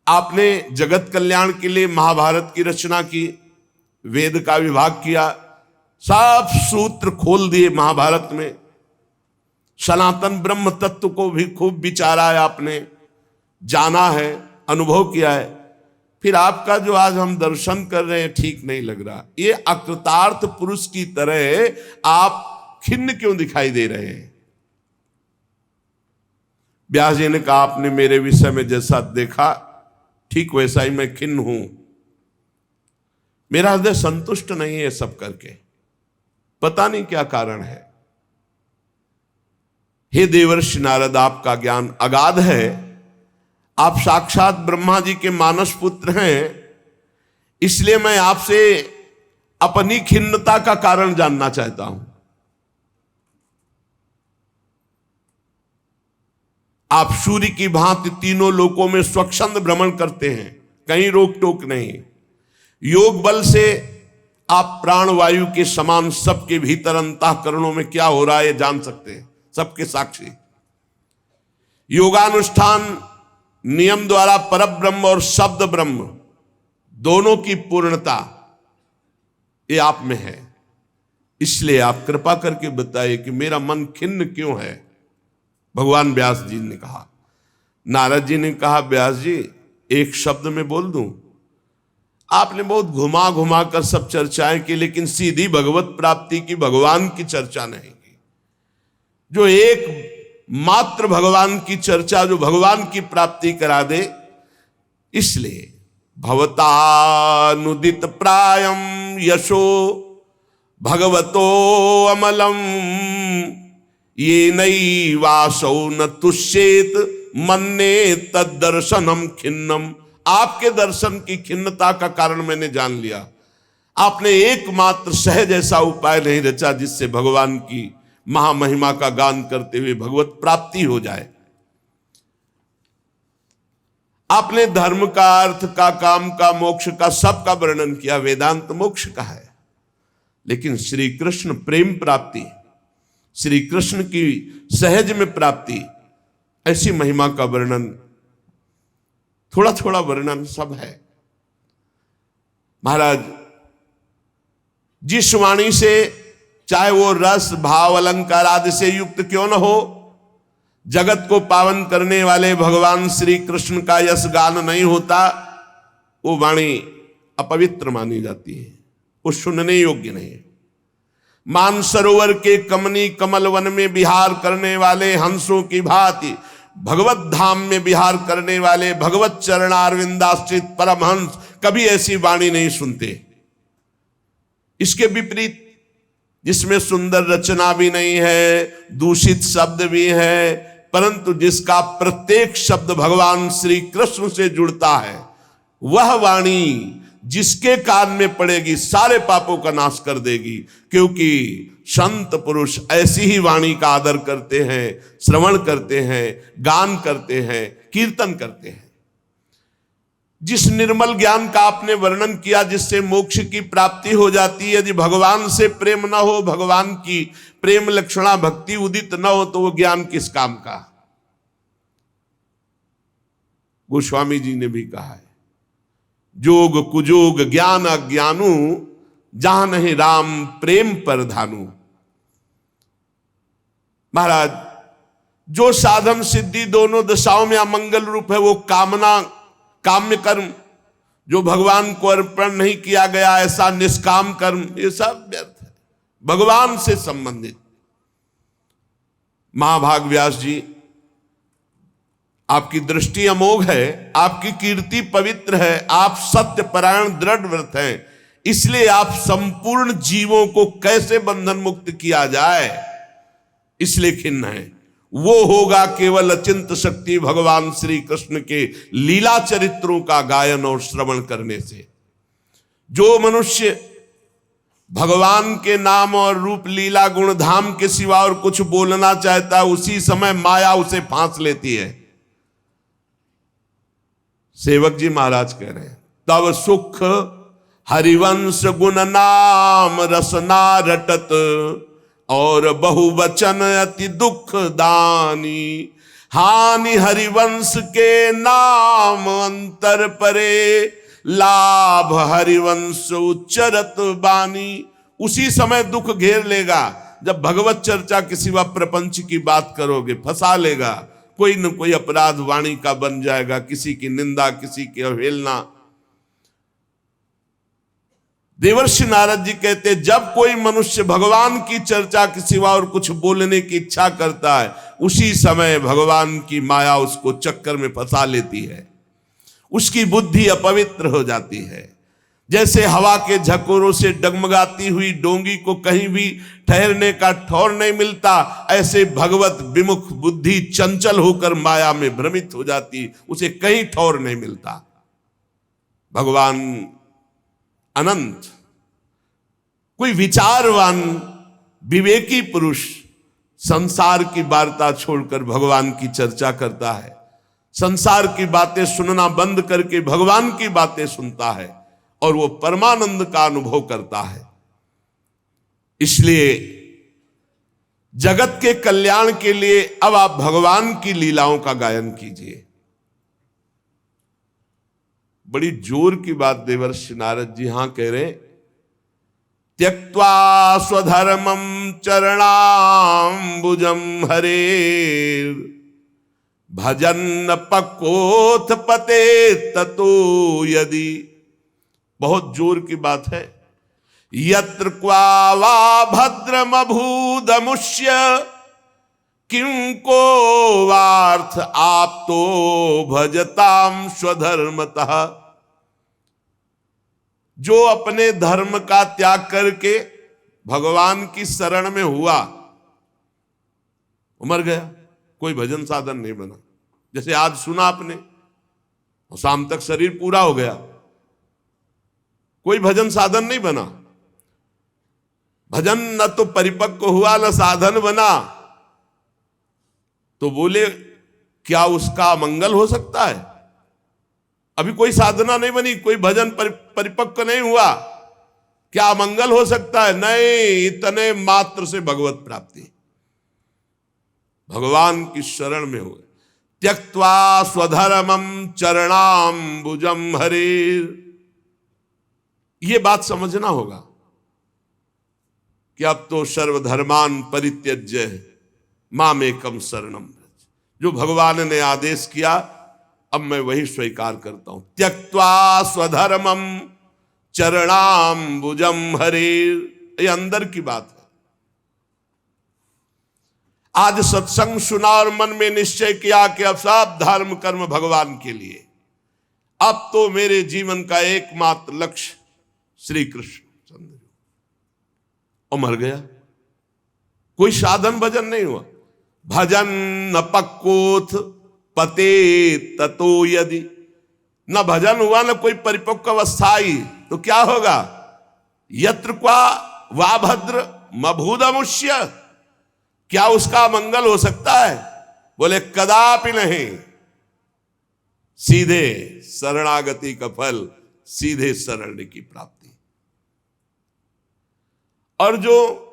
आपने जगत कल्याण के लिए महाभारत की रचना की, वेद का विभाग किया, सब सूत्र खोल दिए महाभारत में। सनातन ब्रह्म तत्व को भी खूब विचारा है आपने, जाना है, अनुभव किया है। फिर आपका जो आज हम दर्शन कर रहे हैं ठीक नहीं लग रहा। ये अकृतार्थ पुरुष की तरह आप खिन्न क्यों दिखाई दे रहे हैं? व्यास जी ने कहा, आपने मेरे विषय में जैसा देखा ठीक वैसा ही मैं खिन्न हूं। मेरा हृदय संतुष्ट नहीं है सब करके, पता नहीं क्या कारण है। हे देवर्षि नारद, आपका ज्ञान अगाध है, आप साक्षात ब्रह्मा जी के मानस पुत्र हैं, इसलिए मैं आपसे अपनी खिन्नता का कारण जानना चाहता हूं। आप सूर्य की भांति तीनों लोकों में स्वच्छंद भ्रमण करते हैं, कहीं रोक टोक नहीं। योग बल से आप प्राणवायु के समान सबके भीतर अंतःकरणों में क्या हो रहा है जान सकते हैं, सबके साक्षी। योगानुष्ठान नियम द्वारा परब्रह्म और शब्द ब्रह्म दोनों की पूर्णता ये आप में है। इसलिए आप कृपा करके बताइए कि मेरा मन खिन्न क्यों है? भगवान व्यास जी ने कहा। नारद जी ने कहा, व्यास जी एक शब्द में बोल दूं? आपने बहुत घुमा घुमा कर सब चर्चाएं की, लेकिन सीधी भगवत प्राप्ति की, भगवान की चर्चा नहीं की। जो एक मात्र भगवान की चर्चा, जो भगवान की प्राप्ति करा दे। इसलिए भवतानुदित प्रायम यशो भगवतो अमलम ये नई वासौ न तुष्येत मन्ने तद्दर्शनम खिन्नम। आपके दर्शन की खिन्नता का कारण मैंने जान लिया। आपने एकमात्र सहज ऐसा उपाय नहीं रचा जिससे भगवान की महामहिमा का गान करते हुए भगवत प्राप्ति हो जाए। आपने धर्म का, अर्थ का, काम का, मोक्ष का, सब का वर्णन किया। वेदांत मोक्ष का है, लेकिन श्री कृष्ण प्रेम प्राप्ति, श्री कृष्ण की सहज में प्राप्ति, ऐसी महिमा का वर्णन थोड़ा थोड़ा वर्णन सब है। महाराज जिस वाणी से, चाहे वो रस भाव अलंकार आदि से युक्त क्यों न हो, जगत को पावन करने वाले भगवान श्री कृष्ण का यश गान नहीं होता, वो वाणी अपवित्र मानी जाती है, वो सुनने योग्य नहीं है। मानसरोवर के कमनी कमल वन में विहार करने वाले हंसों की भांति भगवत धाम में विहार करने वाले भगवत चरणारविंदाश्रित परमहंस कभी ऐसी वाणी नहीं सुनते। इसके विपरीत, जिसमें सुंदर रचना भी नहीं है, दूषित शब्द भी है, परंतु जिसका प्रत्येक शब्द भगवान श्री कृष्ण से जुड़ता है, वह वाणी जिसके कान में पड़ेगी सारे पापों का नाश कर देगी। क्योंकि संत पुरुष ऐसी ही वाणी का आदर करते हैं, श्रवण करते हैं, गान करते हैं, कीर्तन करते हैं। जिस निर्मल ज्ञान का आपने वर्णन किया, जिससे मोक्ष की प्राप्ति हो जाती है, यदि भगवान से प्रेम न हो, भगवान की प्रेम लक्षणा भक्ति उदित न हो, तो वो ज्ञान किस काम का। गोस्वामी जी ने भी कहा है, जोग कुजोग ज्ञान अज्ञानु, जहां नहीं राम प्रेम पर धानु। महाराज जो साधन सिद्धि दोनों दशाओं में अमंगल रूप है, वो कामना काम्य कर्म, जो भगवान को अर्पण नहीं किया गया, ऐसा निष्काम कर्म, ये सब व्यर्थ है, भगवान से संबंधित। महाभाग व्यास जी, आपकी दृष्टि अमोघ है, आपकी कीर्ति पवित्र है, आप सत्य परायण दृढ़ व्रत हैं, इसलिए आप संपूर्ण जीवों को कैसे बंधन मुक्त किया जाए, इसलिए खिन्न है। वो होगा केवल अचिंत शक्ति भगवान श्री कृष्ण के लीला चरित्रों का गायन और श्रवण करने से। जो मनुष्य भगवान के नाम और रूप लीला गुण धाम के सिवा और कुछ बोलना चाहता है, उसी समय माया उसे फांस लेती है। सेवक जी महाराज कह रहे हैं, तब सुख हरिवंश गुण नाम रसना रटत, और बहुवचन अति दुख दानी। हानि हरिवंश के नाम अंतर परे, लाभ हरिवंश उच्चरत बानी। उसी समय दुख घेर लेगा जब भगवत चर्चा के सिवा प्रपंच की बात करोगे, फंसा लेगा। कोई न कोई अपराध वाणी का बन जाएगा, किसी की निंदा, किसी की अवहेलना। देवर्षि नारद जी कहते, जब कोई मनुष्य भगवान की चर्चा के सिवा और कुछ बोलने की इच्छा करता है, उसी समय भगवान की माया उसको चक्कर में फंसा लेती है, उसकी बुद्धि अपवित्र हो जाती है। जैसे हवा के झकोरों से डगमगाती हुई डोंगी को कहीं भी ठहरने का ठौर नहीं मिलता, ऐसे भगवत विमुख बुद्धि चंचल होकर माया में भ्रमित हो जाती, उसे कहीं ठौर नहीं मिलता। भगवान अनंत, कोई विचारवान विवेकी पुरुष संसार की वार्ता छोड़कर भगवान की चर्चा करता है, संसार की बातें सुनना बंद करके भगवान की बातें सुनता है, और वो परमानंद का अनुभव करता है। इसलिए जगत के कल्याण के लिए अब आप भगवान की लीलाओं का गायन कीजिए। बड़ी जोर की बात देवर्षि नारद जी यहां कह रहे, त्यक्त्वा स्वधर्मम चरणाम्बुजम हरे, भजन पक्कोथ पते ततो यदि। बहुत जोर की बात है। यत्र क्वा वा भद्रमभूदमुष्य, किंको वार्थ आप तो भजताम स्वधर्मतः। जो अपने धर्म का त्याग करके भगवान की शरण में हुआ, मर गया, कोई भजन साधन नहीं बना। जैसे आज सुना आपने, और शाम तक शरीर पूरा हो गया, कोई भजन साधन नहीं बना। भजन न तो परिपक्व हुआ न साधन बना, तो बोले क्या उसका मंगल हो सकता है? अभी कोई साधना नहीं बनी, कोई भजन परिपक्व नहीं हुआ, क्या मंगल हो सकता है? नहीं, इतने मात्र से भगवत प्राप्ति, भगवान की शरण में हो। त्यक्त्वा स्वधर्मम चरणाम्बुजम हरेर। ये बात समझना होगा कि अब तो सर्वधर्मान परित्यज्य मामेकम शरणम व्रज। जो भगवान ने आदेश किया अब मैं वही स्वीकार करता हूं। त्यक्त्वा स्वधर्मम चरणाम्बुजम हरेर, ये अंदर की बात है। आज सत्संग सुना और मन में निश्चय किया कि अब सब धर्म कर्म भगवान के लिए, अब तो मेरे जीवन का एकमात्र लक्ष्य श्री कृष्ण, और मर गया। कोई साधन भजन नहीं हुआ। भजन न पक्कोथ पते ततो यदि, न भजन हुआ न कोई परिपक्व अवस्था आई तो क्या होगा? यत्र क्वा वा भद्र मभूदमुष्य, क्या उसका मंगल हो सकता है? बोले कदापि नहीं। सीधे शरणागति का फल, सीधे शरण की प्राप्ति। और जो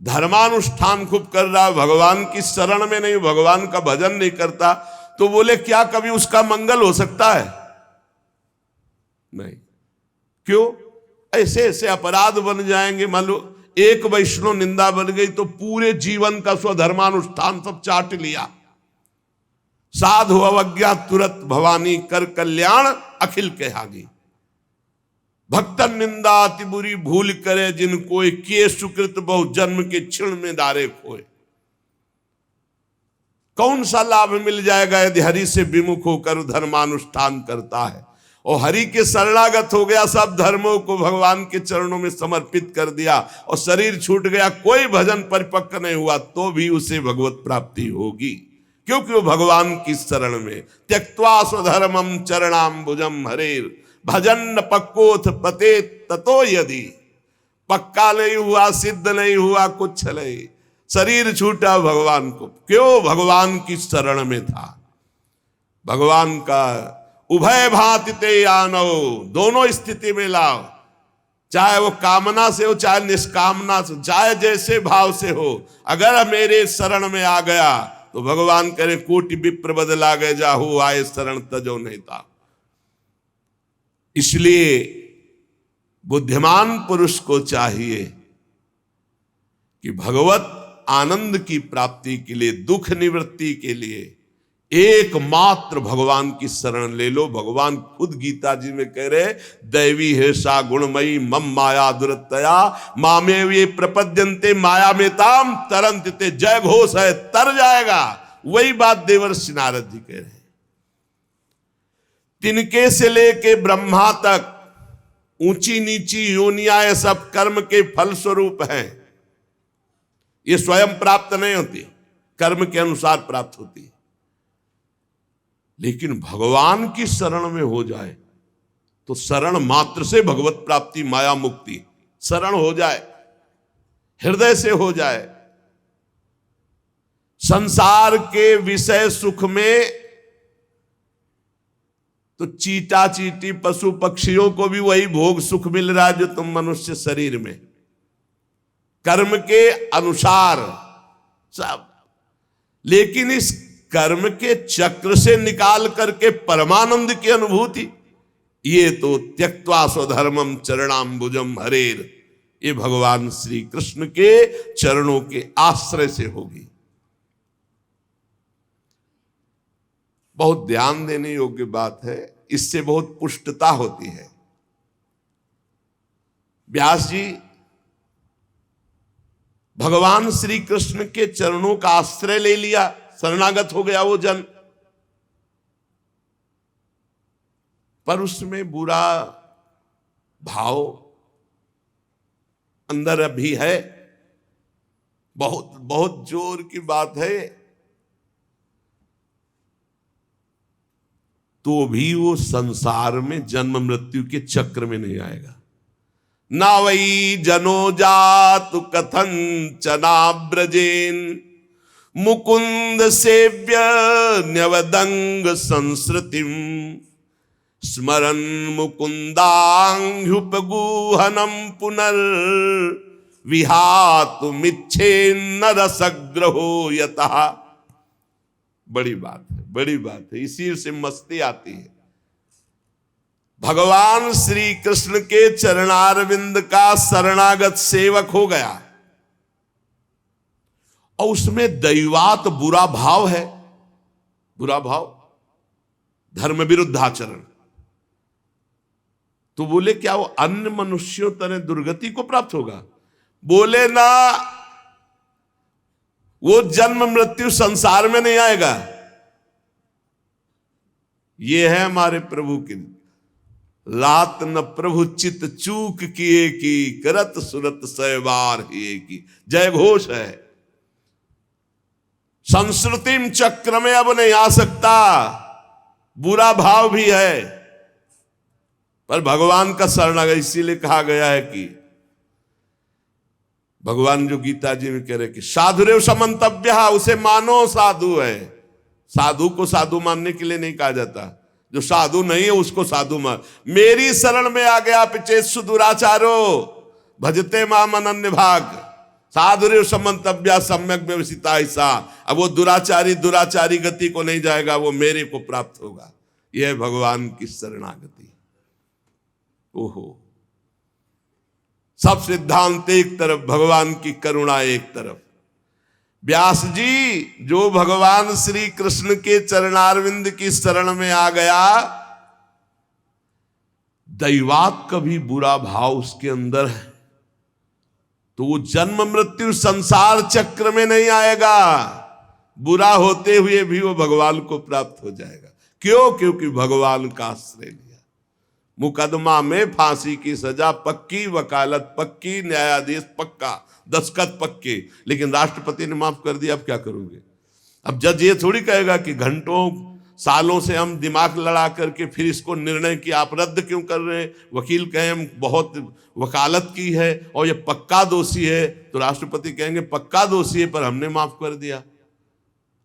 धर्मानुष्ठान खूब कर रहा है, भगवान की शरण में नहीं, भगवान का भजन नहीं करता, तो बोले क्या कभी उसका मंगल हो सकता है? नहीं। क्यों? ऐसे ऐसे अपराध बन जाएंगे। मान लो एक वैष्णव निंदा बन गई तो पूरे जीवन का स्वधर्मानुष्ठान सब चाट लिया। साधु अवज्ञा तुरत भवानी कर कल्याण अखिल के हागी। भक्तन निंदा अति बुरी भूल करे जिन कोई, किए सुकृत बहु जन्म के क्षण में दारे खोए। कौन सा लाभ मिल जाएगा यदि हरि से विमुख होकर धर्मानुष्ठान करता है और हरि के शरणागत हो गया, सब धर्मों को भगवान के चरणों में समर्पित कर दिया और शरीर छूट गया, कोई भजन परिपक्व नहीं हुआ, तो भी उसे भगवत प्राप्ति होगी, क्योंकि वो भगवान की शरण में। त्यक्त्वा स्वधर्मम चरणाम्बुजम हरेर, भजन न पक्कोथ पते ततो यदि। पक्का नहीं हुआ, सिद्ध नहीं हुआ, कुछ नहीं, शरीर छूटा भगवान को। क्यों? भगवान की शरण में था। भगवान का उभय भांति ते आनो, दोनों स्थिति में लाओ, चाहे वो कामना से हो चाहे निष्कामना से, चाहे जैसे भाव से हो, अगर मेरे शरण में आ गया तो भगवान करे कोटि विप्र बदला गए जाहू, आए शरण तजो नहीं था। इसलिए बुद्धिमान पुरुष को चाहिए कि भगवत आनंद की प्राप्ति के लिए, दुख निवृत्ति के लिए एकमात्र भगवान की शरण ले लो। भगवान खुद गीता जी में कह रहे, दैवी है सा गुणमयी मम माया दुरतया मामे वे प्रपद्यन्ते माया में ताम तरंते। जय घोष है, तर जाएगा। वही बात देवर्षि नारद जी कह रहे हैं। तिनके से लेके ब्रह्मा तक ऊंची नीची योनियां सब कर्म के फल स्वरूप हैं। ये स्वयं प्राप्त नहीं होती, कर्म के अनुसार प्राप्त होती है। लेकिन भगवान की शरण में हो जाए तो शरण मात्र से भगवत प्राप्ति, माया मुक्ति। शरण हो जाए, हृदय से हो जाए। संसार के विषय सुख में तो चीटा चीटी पशु पक्षियों को भी वही भोग सुख मिल रहा है जो तुम मनुष्य शरीर में, कर्म के अनुसार सब। लेकिन इस कर्म के चक्र से निकाल करके परमानंद की अनुभूति, ये तो त्यक्त्वा स्वधर्मम चरणाम्बुजम हरेर, ये भगवान श्री कृष्ण के चरणों के आश्रय से होगी। बहुत ध्यान देने योग्य बात है, इससे बहुत पुष्टता होती है। व्यास जी भगवान श्री कृष्ण के चरणों का आश्रय ले लिया, शरणागत हो गया वो जन, पर उसमें बुरा भाव अंदर अभी है। बहुत बहुत जोर की बात है। तो भी वो संसार में जन्म मृत्यु के चक्र में नहीं आएगा। ना वही जनो जातु कथन चना ब्रजेन मुकुंद सेव्य न्यवदंग संस्कृतिम स्मरन मुकुंदांग्युपगूहनम पुनर् विहातुमिच्छेन्न रसग्रहो यतः। बड़ी बात है, बड़ी बात है, इसी से मस्ती आती है। भगवान श्री कृष्ण के चरणारविंद का शरणागत सेवक हो गया और उसमें दैवात बुरा भाव है, बुरा भाव, धर्म विरुद्ध आचरण। तो बोले क्या वो अन्य मनुष्यों तरह दुर्गति को प्राप्त होगा? बोले ना, वो जन्म मृत्यु संसार में नहीं आएगा। ये है हमारे प्रभु की रात न प्रभु चित चूक किए की, करत सुरत सहवार ही की जय घोष है। संस्कृतिम चक्र में अब नहीं आ सकता, बुरा भाव भी है, पर भगवान का शरणागत। इसीलिए कहा गया है कि भगवान जो गीता जी में कह रहे कि साधुरेव समंतव्य, उसे मानो साधु है। साधु को साधु मानने के लिए नहीं कहा जाता, जो साधु नहीं है उसको साधु मान। मेरी शरण में आ गया पिचेत्सु दुराचारो भजते माम अनन्य भाग, साधुरेव समंतव्य सम्यक व्यवसिता ऐसा। अब वो दुराचारी गति को नहीं जाएगा, वो मेरे को प्राप्त होगा। यह है भगवान की शरणागति। ओहो, सब सिद्धांत एक तरफ, भगवान की करुणा एक तरफ। व्यास जी जो भगवान श्री कृष्ण के चरणारविंद की शरण में आ गया, दैवात का भी बुरा भाव उसके अंदर है, तो वो जन्म मृत्यु संसार चक्र में नहीं आएगा। बुरा होते हुए भी वो भगवान को प्राप्त हो जाएगा। क्यों? क्योंकि भगवान का आश्रय लिया। मुकदमा में फांसी की सजा पक्की, वकालत पक्की, न्यायाधीश पक्का, दस्तखत पक्के, लेकिन राष्ट्रपति ने माफ कर दिया, अब क्या करोगे? अब जज ये थोड़ी कहेगा कि घंटों सालों से हम दिमाग लड़ा करके फिर इसको निर्णय किया, आप रद्द क्यों कर रहे हैं? वकील कहें हम बहुत वकालत की है और ये पक्का दोषी है, तो राष्ट्रपति कहेंगे पक्का दोषी है पर हमने माफ कर दिया।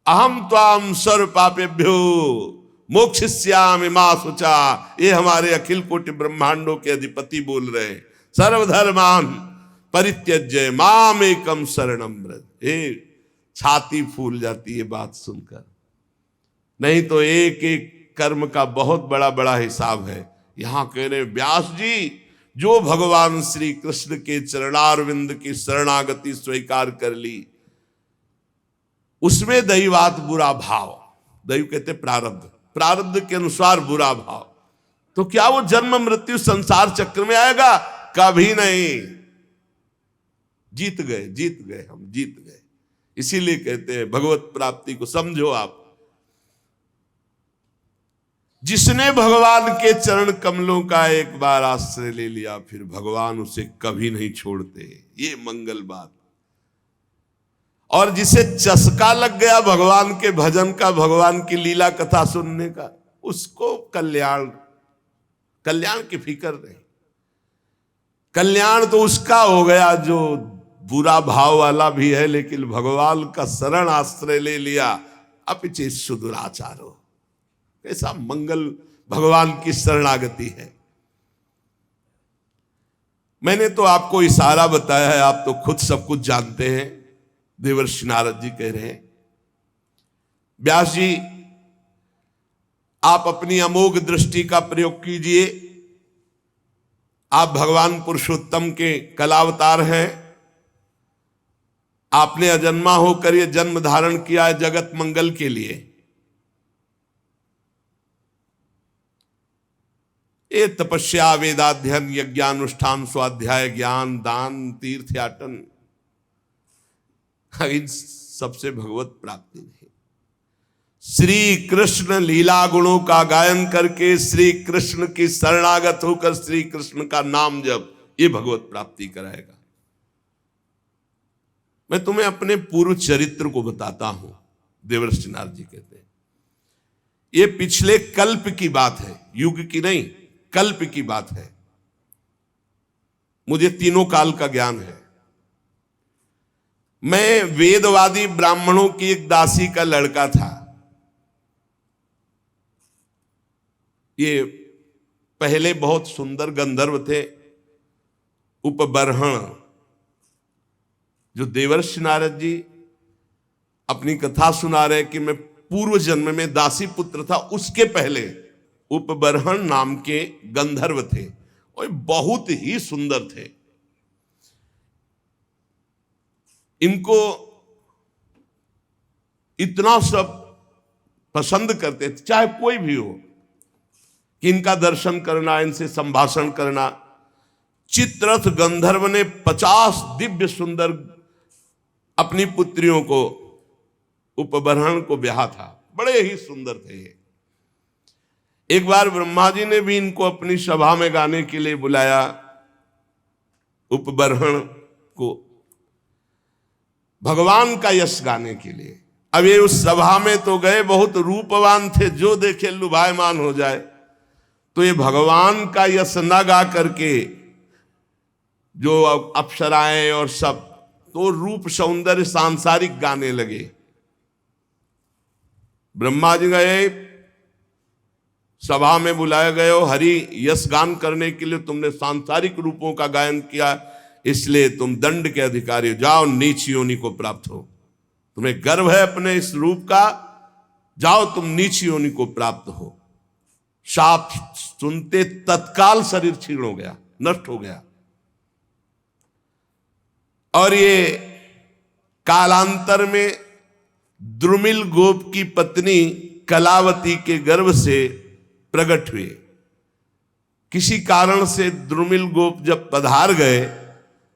अहम त्वाम सर्व पापेभ्यो मोक्षयिष्यामि मा शुचा, ये हमारे अखिल कोटि ब्रह्मांडों के अधिपति बोल रहे हैं। सर्वधर्मान परित्यज्य माम एकम शरणम व्रज। छाती फूल जाती है बात सुनकर। नहीं तो एक एक कर्म का बहुत बड़ा बड़ा हिसाब है। यहां कह रहे व्यास जी जो भगवान श्री कृष्ण के चरणारविंद की शरणागति स्वीकार कर ली, उसमें दैवात बुरा भाव, दैव कहते प्रारब्ध, प्रारब्ध के अनुसार बुरा भाव, तो क्या वो जन्म मृत्यु संसार चक्र में आएगा? कभी नहीं। जीत गए हम जीत गए। इसीलिए कहते हैं भगवत प्राप्ति को समझो आप। जिसने भगवान के चरण कमलों का एक बार आश्रय ले लिया, फिर भगवान उसे कभी नहीं छोड़ते। ये मंगल बात। और जिसे चस्का लग गया भगवान के भजन का, भगवान की लीला कथा सुनने का, उसको कल्याण की फिक्र नहीं। कल्याण तो उसका हो गया जो बुरा भाव वाला भी है, लेकिन भगवान का शरण आश्रय ले लिया। अपिचेत्सु दुराचारो, कैसा मंगल भगवान की शरणागति है। मैंने तो आपको इशारा बताया है, आप तो खुद सब कुछ जानते हैं। देवर्षि नारद जी कह रहे हैं व्यास जी आप अपनी अमोघ दृष्टि का प्रयोग कीजिए। आप भगवान पुरुषोत्तम के कलावतार हैं। आपने अजन्मा होकर यह जन्म धारण किया है जगत मंगल के लिए। ये तपस्या, वेदाध्ययन, यज्ञानुष्ठान, स्वाध्याय, ज्ञान, दान, तीर्थयाटन, इन सबसे भगवत प्राप्ति नहीं। श्री कृष्ण लीला गुणों का गायन करके, श्री कृष्ण की शरणागत होकर श्री कृष्ण का नाम जप, ये भगवत प्राप्ति कराएगा। मैं तुम्हें अपने पूर्व चरित्र को बताता हूं। देवर्षि नारद जी कहते हैं ये पिछले कल्प की बात है, युग की नहीं, कल्प की बात है। मुझे तीनों काल का ज्ञान है। मैं वेदवादी ब्राह्मणों की एक दासी का लड़का था। ये पहले बहुत सुंदर गंधर्व थे, उपबर्हण, जो देवर्षि नारद जी अपनी कथा सुना रहे कि मैं पूर्व जन्म में दासी पुत्र था, उसके पहले उपबर्हण नाम के गंधर्व थे और बहुत ही सुंदर थे। इनको इतना सब पसंद करते थे, चाहे कोई भी हो, कि इनका दर्शन करना, इनसे संभाषण करना। चित्ररथ गंधर्व ने 50 दिव्य सुंदर अपनी पुत्रियों को, उपबर्हण को ब्याहा था। बड़े ही सुंदर थे ये। एक बार ब्रह्मा जी ने भी इनको अपनी सभा में गाने के लिए बुलाया, उपबर्हण को, भगवान का यश गाने के लिए। अब ये उस सभा में तो गए, बहुत रूपवान थे, जो देखे लुभायमान हो जाए। तो ये भगवान का यश न गा करके जो अप्सराएं और सब, तो रूप सौंदर्य सांसारिक गाने लगे। ब्रह्मा जी गए, सभा में बुलाए गए हो, हरि यश गान करने के लिए तुमने सांसारिक रूपों का गायन किया, इसलिए तुम दंड के अधिकारी हो, जाओ नीच योनि को प्राप्त हो। तुम्हें गर्व है अपने इस रूप का, जाओ तुम नीच योनि को प्राप्त हो। शाप सुनते तत्काल शरीर क्षीण हो गया, नष्ट हो गया। और ये कालांतर में द्रुमिल गोप की पत्नी कलावती के गर्भ से प्रकट हुए। किसी कारण से द्रुमिल गोप जब पधार गए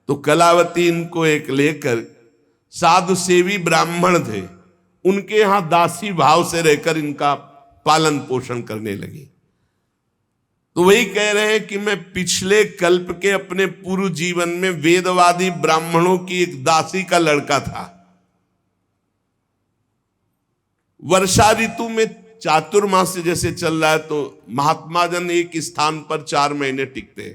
तो कलावती इनको एक लेकर, साधु सेवी ब्राह्मण थे, उनके यहां दासी भाव से रहकर इनका पालन पोषण करने लगी। तो वही कह रहे हैं कि मैं पिछले कल्प के अपने पूर्व जीवन में वेदवादी ब्राह्मणों की एक दासी का लड़का था। वर्षा ऋतु में चातुर्मास जैसे चल रहा है, तो महात्मा जन एक स्थान पर 4 महीने टिकते,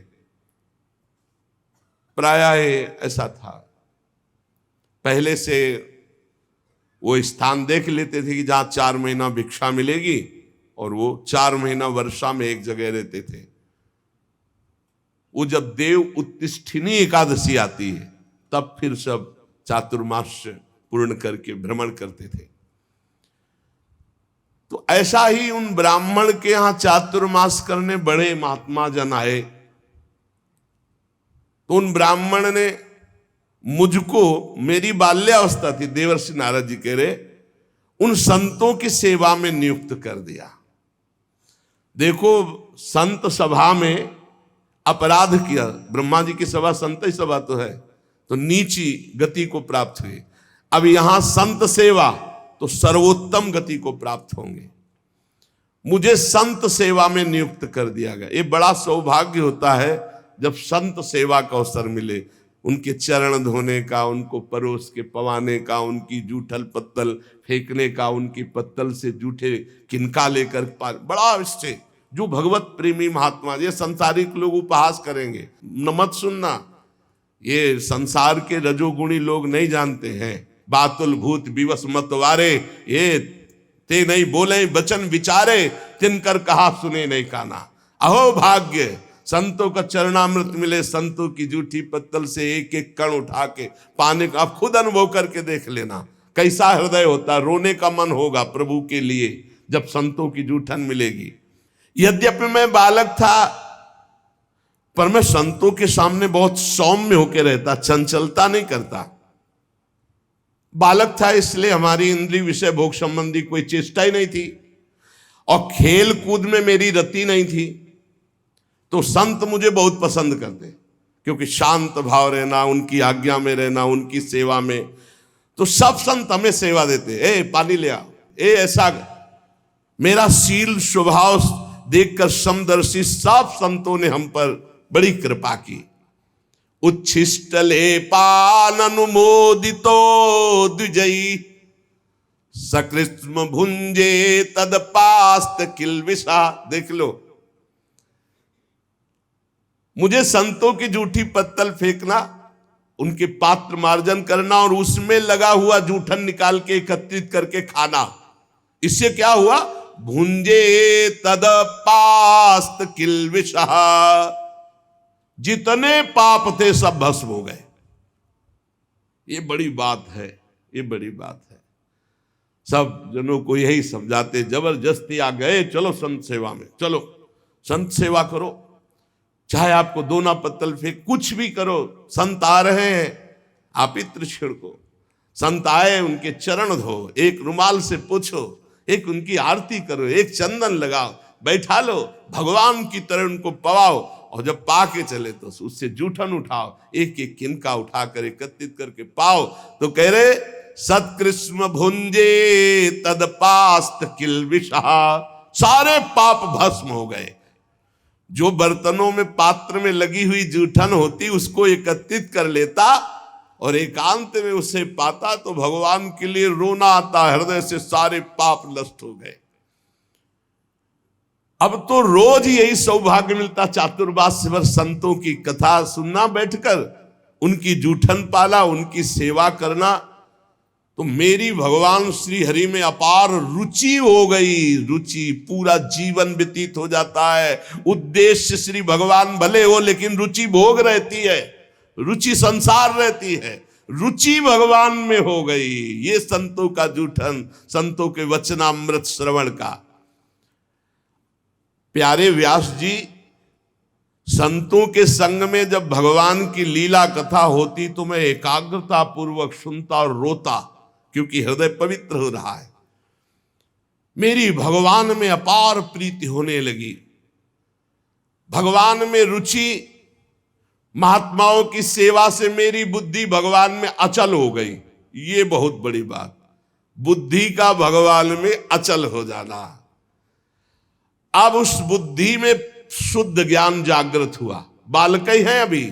प्रायः ऐसा था। पहले से वो स्थान देख लेते थे कि जहां 4 महीना भिक्षा मिलेगी, और वो 4 महीना वर्षा में एक जगह रहते थे। वो जब देव उत्तिष्ठिनी एकादशी आती है, तब फिर सब चातुर्मास पूर्ण करके भ्रमण करते थे। तो ऐसा ही उन ब्राह्मण के यहां चातुर्मास करने बड़े महात्मा जन आए। तो उन ब्राह्मण ने मुझको, मेरी बाल्यावस्था थी, देवर्षि नारद जी कह रहे, उन संतों की सेवा में नियुक्त कर दिया। देखो, संत सभा में अपराध किया, ब्रह्मा जी की सभा संत ही सभा तो है, तो नीची गति को प्राप्त हुई। अब यहां संत सेवा, तो सर्वोत्तम गति को प्राप्त होंगे। मुझे संत सेवा में नियुक्त कर दिया गया। ये बड़ा सौभाग्य होता है जब संत सेवा का अवसर मिले, उनके चरण धोने का, उनको परोस के पवाने का, उनकी जूठल पत्तल फेंकने का, उनकी पत्तल से जूठे किनका लेकर, बड़ा इससे जो भगवत प्रेमी महात्मा, ये संसारिक लोग उपहास करेंगे, न मत सुनना, ये संसार के रजोगुणी लोग नहीं जानते हैं। बातुल भूत विवश मतवारे, ये ते नहीं बोले बचन विचारे, तिनकर कहा सुने नहीं काना। अहो भाग्य, संतों का चरणामृत मिले, संतों की जूठी पत्तल से एक एक कण उठा के पाने का। आप खुद अनुभव करके देख लेना कैसा हृदय होता, रोने का मन होगा प्रभु के लिए जब संतों की जूठन मिलेगी। यद्यपि मैं बालक था, पर मैं संतों के सामने बहुत सौम्य होकर रहता, चंचलता नहीं करता। बालक था इसलिए हमारी इंद्रिय विषय भोग संबंधी कोई चेष्टा ही नहीं थी, और खेल कूद में मेरी रति नहीं थी। तो संत मुझे बहुत पसंद करते, क्योंकि शांत भाव रहना, उनकी आज्ञा में रहना, उनकी सेवा में। तो सब संत हमें सेवा देते, ए पानी ले आ, ए ऐसा। मेरा शील स्वभाव देखकर समदर्शी सब संतों ने हम पर बड़ी कृपा की। उच्छिष्ट ले पान अनुमोदितो द्विजयी, सकृष्म भुंजे तद पास्त किलविषा। देख लो, मुझे संतों की जूठी पत्तल फेंकना, उनके पात्र मार्जन करना, और उसमें लगा हुआ जूठन निकाल के एकत्रित करके खाना, इससे क्या हुआ? भुंजे तद पास्त किलविषा, जितने पाप थे सब भस्म हो गए। ये बड़ी बात है, ये बड़ी बात है। सब जनों को यही समझाते, जबरदस्ती आ गए, चलो संत सेवा में, चलो संत सेवा करो, चाहे आपको दोना पत्तल फेंक, कुछ भी करो, संत आ रहे हैं, आप इत्र छिड़को, संत आए उनके चरण धो, एक रुमाल से पूछो, एक उनकी आरती करो, एक चंदन लगाओ, बैठा लो, भगवान की तरह उनको पवाओ, और जब पा के चले तो उससे जूठन उठाओ, एक एक किनका उठाकर एकत्रित करके पाओ। तो कह रहे सत्कृष्ण भुंजे तदपास्त किलबिषा, सारे पाप भस्म हो गए। जो बर्तनों में पात्र में लगी हुई जूठन होती उसको एकत्रित कर लेता और एकांत में उसे पाता तो भगवान के लिए रोना आता, हृदय से सारे पाप नष्ट हो गए। अब तो रोज यही सौभाग्य मिलता चातुर्मास्य भर संतों की कथा सुनना, बैठकर उनकी जूठन पाला, उनकी सेवा करना। तो मेरी भगवान श्री हरि में अपार रुचि हो गई, रुचि, पूरा जीवन व्यतीत हो जाता है। उद्देश्य श्री भगवान भले हो लेकिन रुचि भोग रहती है, रुचि संसार रहती है, रुचि भगवान में हो गई। ये संतों का जूठन, संतों के वचनामृत श्रवण का। प्यारे व्यास जी, संतों के संग में जब भगवान की लीला कथा होती तो मैं एकाग्रता पूर्वक सुनता और रोता, क्योंकि हृदय पवित्र हो रहा है। मेरी भगवान में अपार प्रीति होने लगी, भगवान में रुचि, महात्माओं की सेवा से मेरी बुद्धि भगवान में अचल हो गई। ये बहुत बड़ी बात, बुद्धि का भगवान में अचल हो जाना। अब उस बुद्धि में शुद्ध ज्ञान जागृत हुआ। बालक ही हैं अभी,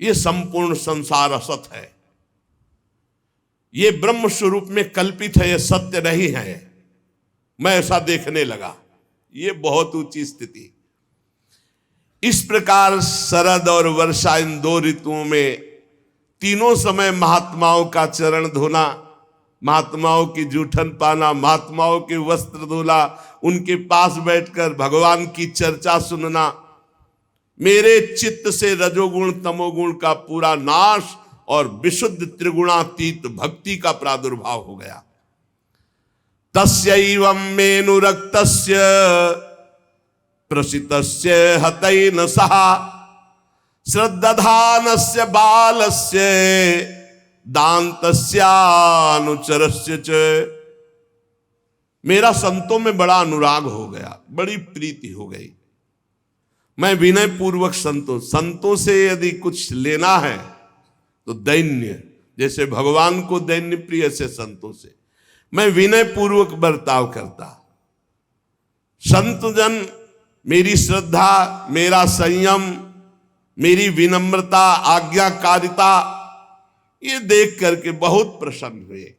ये संपूर्ण संसार असत है, ये ब्रह्म स्वरूप में कल्पित है, ये सत्य नहीं है, मैं ऐसा देखने लगा। ये बहुत ऊंची स्थिति। इस प्रकार शरद और वर्षा, इन दो ऋतुओं में तीनों समय महात्माओं का चरण धोना, महात्माओं की जूठन पाना, महात्माओं के वस्त्र धोना, उनके पास बैठकर भगवान की चर्चा सुनना, मेरे चित्त से रजोगुण तमोगुण का पूरा नाश और विशुद्ध त्रिगुणातीत भक्ति का प्रादुर्भाव हो गया। तस्यैवं मेनुरक्तस्य प्रसितस्य हतैन सह श्रद्धानस्य बालस्य दान्तस्यानुचरस्य च। मेरा संतों में बड़ा अनुराग हो गया, बड़ी प्रीति हो गई। मैं विनय पूर्वक संतों से यदि कुछ लेना है तो दैन्य, जैसे भगवान को दैन्य प्रिय से संतों से मैं विनय पूर्वक बर्ताव करता। संत जन मेरी श्रद्धा, मेरा संयम, मेरी विनम्रता, आज्ञाकारिता, ये देख करके बहुत प्रसन्न हुए।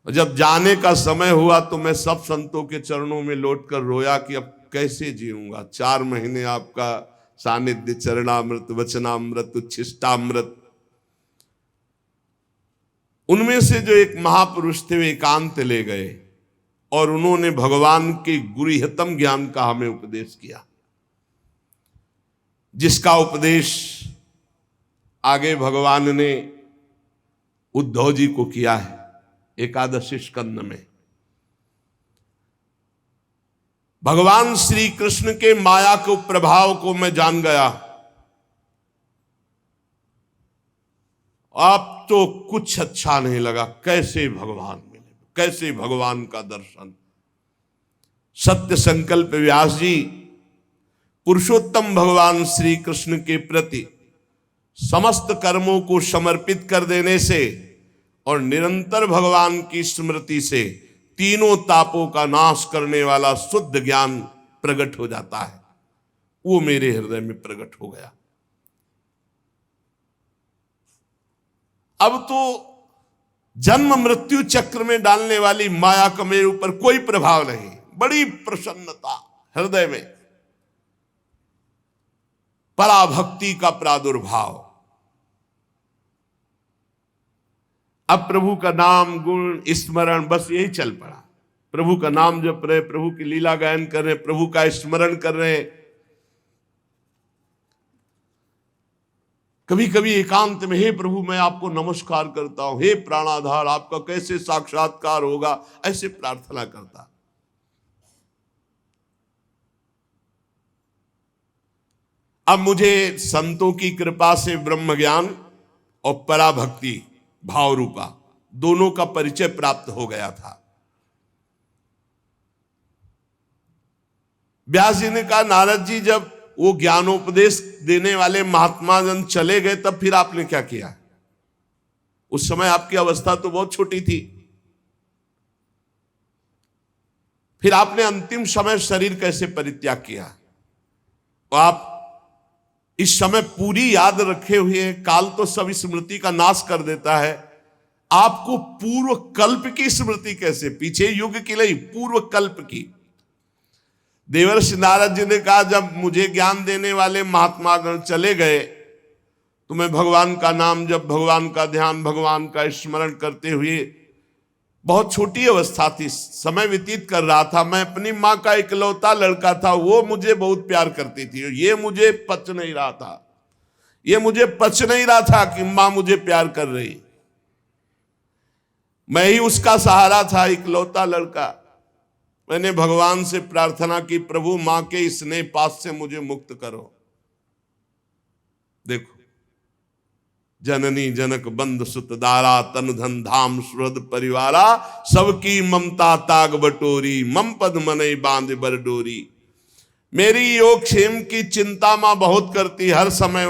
जब जाने का समय हुआ तो मैं सब संतों के चरणों में लौटकर रोया कि अब कैसे जीऊंगा। 4 महीने आपका सानिध्य, चरणामृत, वचनामृत, उच्छिष्टामृत। उनमें से जो एक महापुरुष थे वे एकांत ले गए और उन्होंने भगवान के गुरुहितम ज्ञान का हमें उपदेश किया, जिसका उपदेश आगे भगवान ने उद्धव जी को किया है एकादशी स्कंद में। भगवान श्री कृष्ण के माया के प्रभाव को मैं जान गया। अब तो कुछ अच्छा नहीं लगा, कैसे भगवान मिले, कैसे भगवान का दर्शन। सत्य संकल्प व्यास जी पुरुषोत्तम भगवान श्री कृष्ण के प्रति समस्त कर्मों को समर्पित कर देने से और निरंतर भगवान की स्मृति से तीनों तापों का नाश करने वाला शुद्ध ज्ञान प्रकट हो जाता है। वो मेरे हृदय में प्रकट हो गया। अब तो जन्म मृत्यु चक्र में डालने वाली माया का मेरे ऊपर कोई प्रभाव नहीं। बड़ी प्रसन्नता हृदय में, पराभक्ति का प्रादुर्भाव। अब प्रभु का नाम गुण स्मरण बस यही चल पड़ा। प्रभु का नाम जप रहे, प्रभु की लीला गायन कर रहे, प्रभु का स्मरण कर रहे। कभी कभी एकांत में, हे प्रभु मैं आपको नमस्कार करता हूं, हे प्राणाधार आपका कैसे साक्षात्कार होगा, ऐसे प्रार्थना करता। अब मुझे संतों की कृपा से ब्रह्म ज्ञान और पराभक्ति भाव रूपा दोनों का परिचय प्राप्त हो गया था। व्यास जी ने कहा, नारद जी जब वो ज्ञानोपदेश देने वाले महात्मा जन चले गए तब फिर आपने क्या किया? उस समय आपकी अवस्था तो बहुत छोटी थी। फिर आपने अंतिम समय शरीर कैसे परित्याग किया? और आप इस समय पूरी याद रखे हुए हैं। काल तो सब स्मृति का नाश कर देता है, आपको पूर्व कल्प की स्मृति कैसे? पीछे युग की नहीं, पूर्व कल्प की। देवर्षि नारद जी ने कहा, जब मुझे ज्ञान देने वाले महात्मा गण चले गए तो मैं भगवान का नाम जब, भगवान का ध्यान, भगवान का स्मरण करते हुए, बहुत छोटी अवस्था थी, समय व्यतीत कर रहा था। मैं अपनी माँ का इकलौता लड़का था, वो मुझे बहुत प्यार करती थी। ये मुझे पच नहीं रहा था, ये मुझे पच नहीं रहा था कि माँ मुझे प्यार कर रही। मैं ही उसका सहारा था, इकलौता लड़का। मैंने भगवान से प्रार्थना की, प्रभु मां के स्नेह पास से मुझे मुक्त करो। देखो, जननी जनक बंद सुत दारा, तन धन धाम सुहृद परिवारा, सबकी ममता ताग बटोरी, मम पद मनई बांध बर डोरी। मेरी योग क्षेम की चिंता मां बहुत करती, हर समय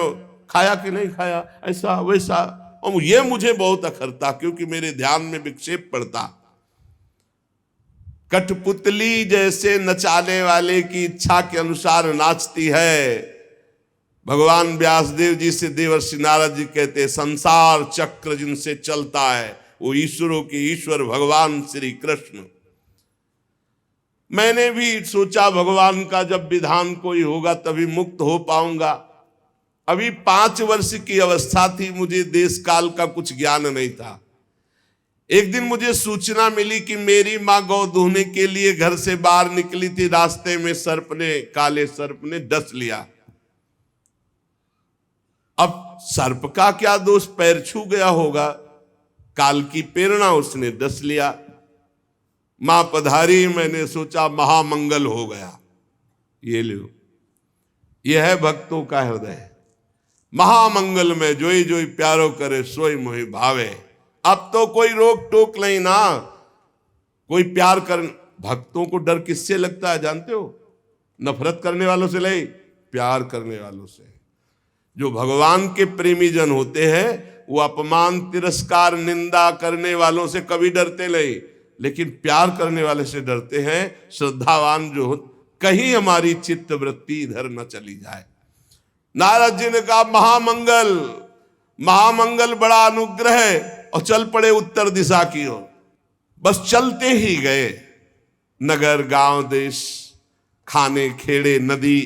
खाया कि नहीं खाया, ऐसा वैसा, और ये मुझे बहुत अखरता क्योंकि मेरे ध्यान में विक्षेप पड़ता। कठपुतली जैसे नचाने वाले की इच्छा के अनुसार नाचती है। भगवान व्यासदेव जी से देवर्षि नारद जी कहते, संसार चक्र जिनसे चलता है वो ईश्वरों के ईश्वर भगवान श्री कृष्ण। मैंने भी सोचा भगवान का जब विधान कोई होगा तभी मुक्त हो पाऊंगा। अभी 5 वर्ष की अवस्था थी, मुझे देश काल का कुछ ज्ञान नहीं था। एक दिन मुझे सूचना मिली कि मेरी मां गौ दूहने के लिए घर से बाहर निकली थी, रास्ते में सर्प ने, काले सर्प ने डस लिया। अब सर्प का क्या दोष, पैर छू गया होगा, काल की प्रेरणा, उसने डस लिया। मां पधारी, मैंने सोचा महामंगल हो गया। ये लो, यह है भक्तों का हृदय। महामंगल में जोई जोई प्यारो करे, सोई मोहि भावे। अब तो कोई रोक टोक नहीं ना, कोई प्यार कर। भक्तों को डर किससे लगता है जानते हो? नफरत करने वालों से नहीं, प्यार करने वालों से। जो भगवान के प्रेमी जन होते हैं वो अपमान, तिरस्कार, निंदा करने वालों से कभी डरते नहीं, लेकिन प्यार करने वाले से डरते हैं। श्रद्धावान जो हो, कहीं हमारी चित्त वृत्ति इधर न चली जाए। नारद जी ने कहा, महामंगल, महामंगल, बड़ा अनुग्रह है, और चल पड़े उत्तर दिशा की ओर। बस चलते ही गए, नगर, गांव, देश, खाने, खेड़े, नदी,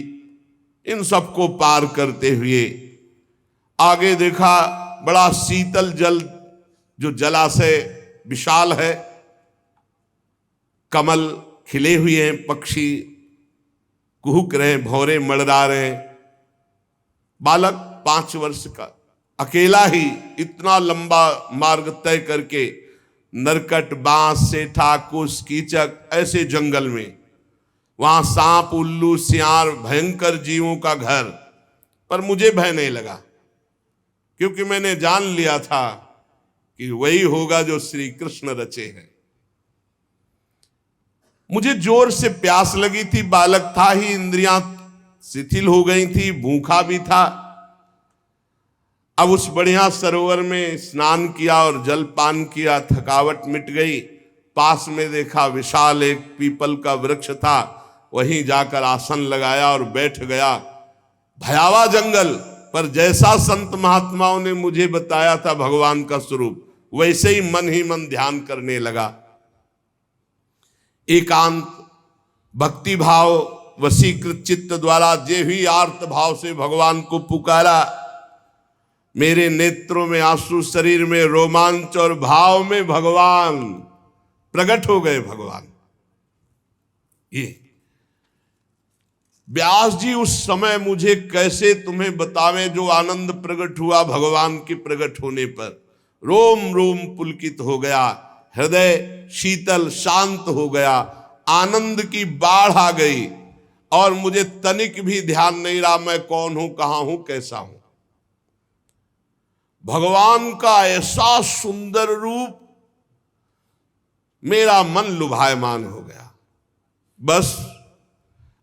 इन सबको पार करते हुए आगे देखा बड़ा शीतल जल, जो जलाशय विशाल है, कमल खिले हुए हैं, पक्षी कुहुक रहे, भौरे मड़रा रहे। बालक 5 वर्ष का अकेला ही इतना लंबा मार्ग तय करके, नरकट, बांस, सेठा, कुश, कीचक, ऐसे जंगल में, वहां सांप, उल्लू, सियार, भयंकर जीवों का घर, पर मुझे भय नहीं लगा क्योंकि मैंने जान लिया था कि वही होगा जो श्री कृष्ण रचे हैं। मुझे जोर से प्यास लगी थी, बालक था ही, इंद्रियां शिथिल हो गई थी, भूखा भी था। अब उस बढ़िया सरोवर में स्नान किया और जलपान किया, थकावट मिट गई। पास में देखा विशाल एक पीपल का वृक्ष था, वहीं जाकर आसन लगाया और बैठ गया। भयावह जंगल, पर जैसा संत महात्माओं ने मुझे बताया था भगवान का स्वरूप, वैसे ही मन ध्यान करने लगा। एकांत भक्ति भाव वशीकृत चित्त द्वारा जे भी आर्त भाव से भगवान को पुकारा, मेरे नेत्रों में आंसू, शरीर में रोमांच और भाव में भगवान प्रकट हो गए। भगवान ये व्यास जी उस समय मुझे कैसे तुम्हें बतावें जो आनंद प्रकट हुआ भगवान के प्रकट होने पर। रोम रोम पुलकित हो गया, हृदय शीतल शांत हो गया, आनंद की बाढ़ आ गई और मुझे तनिक भी ध्यान नहीं रहा मैं कौन हूं, कहां हूं, कैसा हूं। भगवान का ऐसा सुंदर रूप, मेरा मन लुभायमान हो गया। बस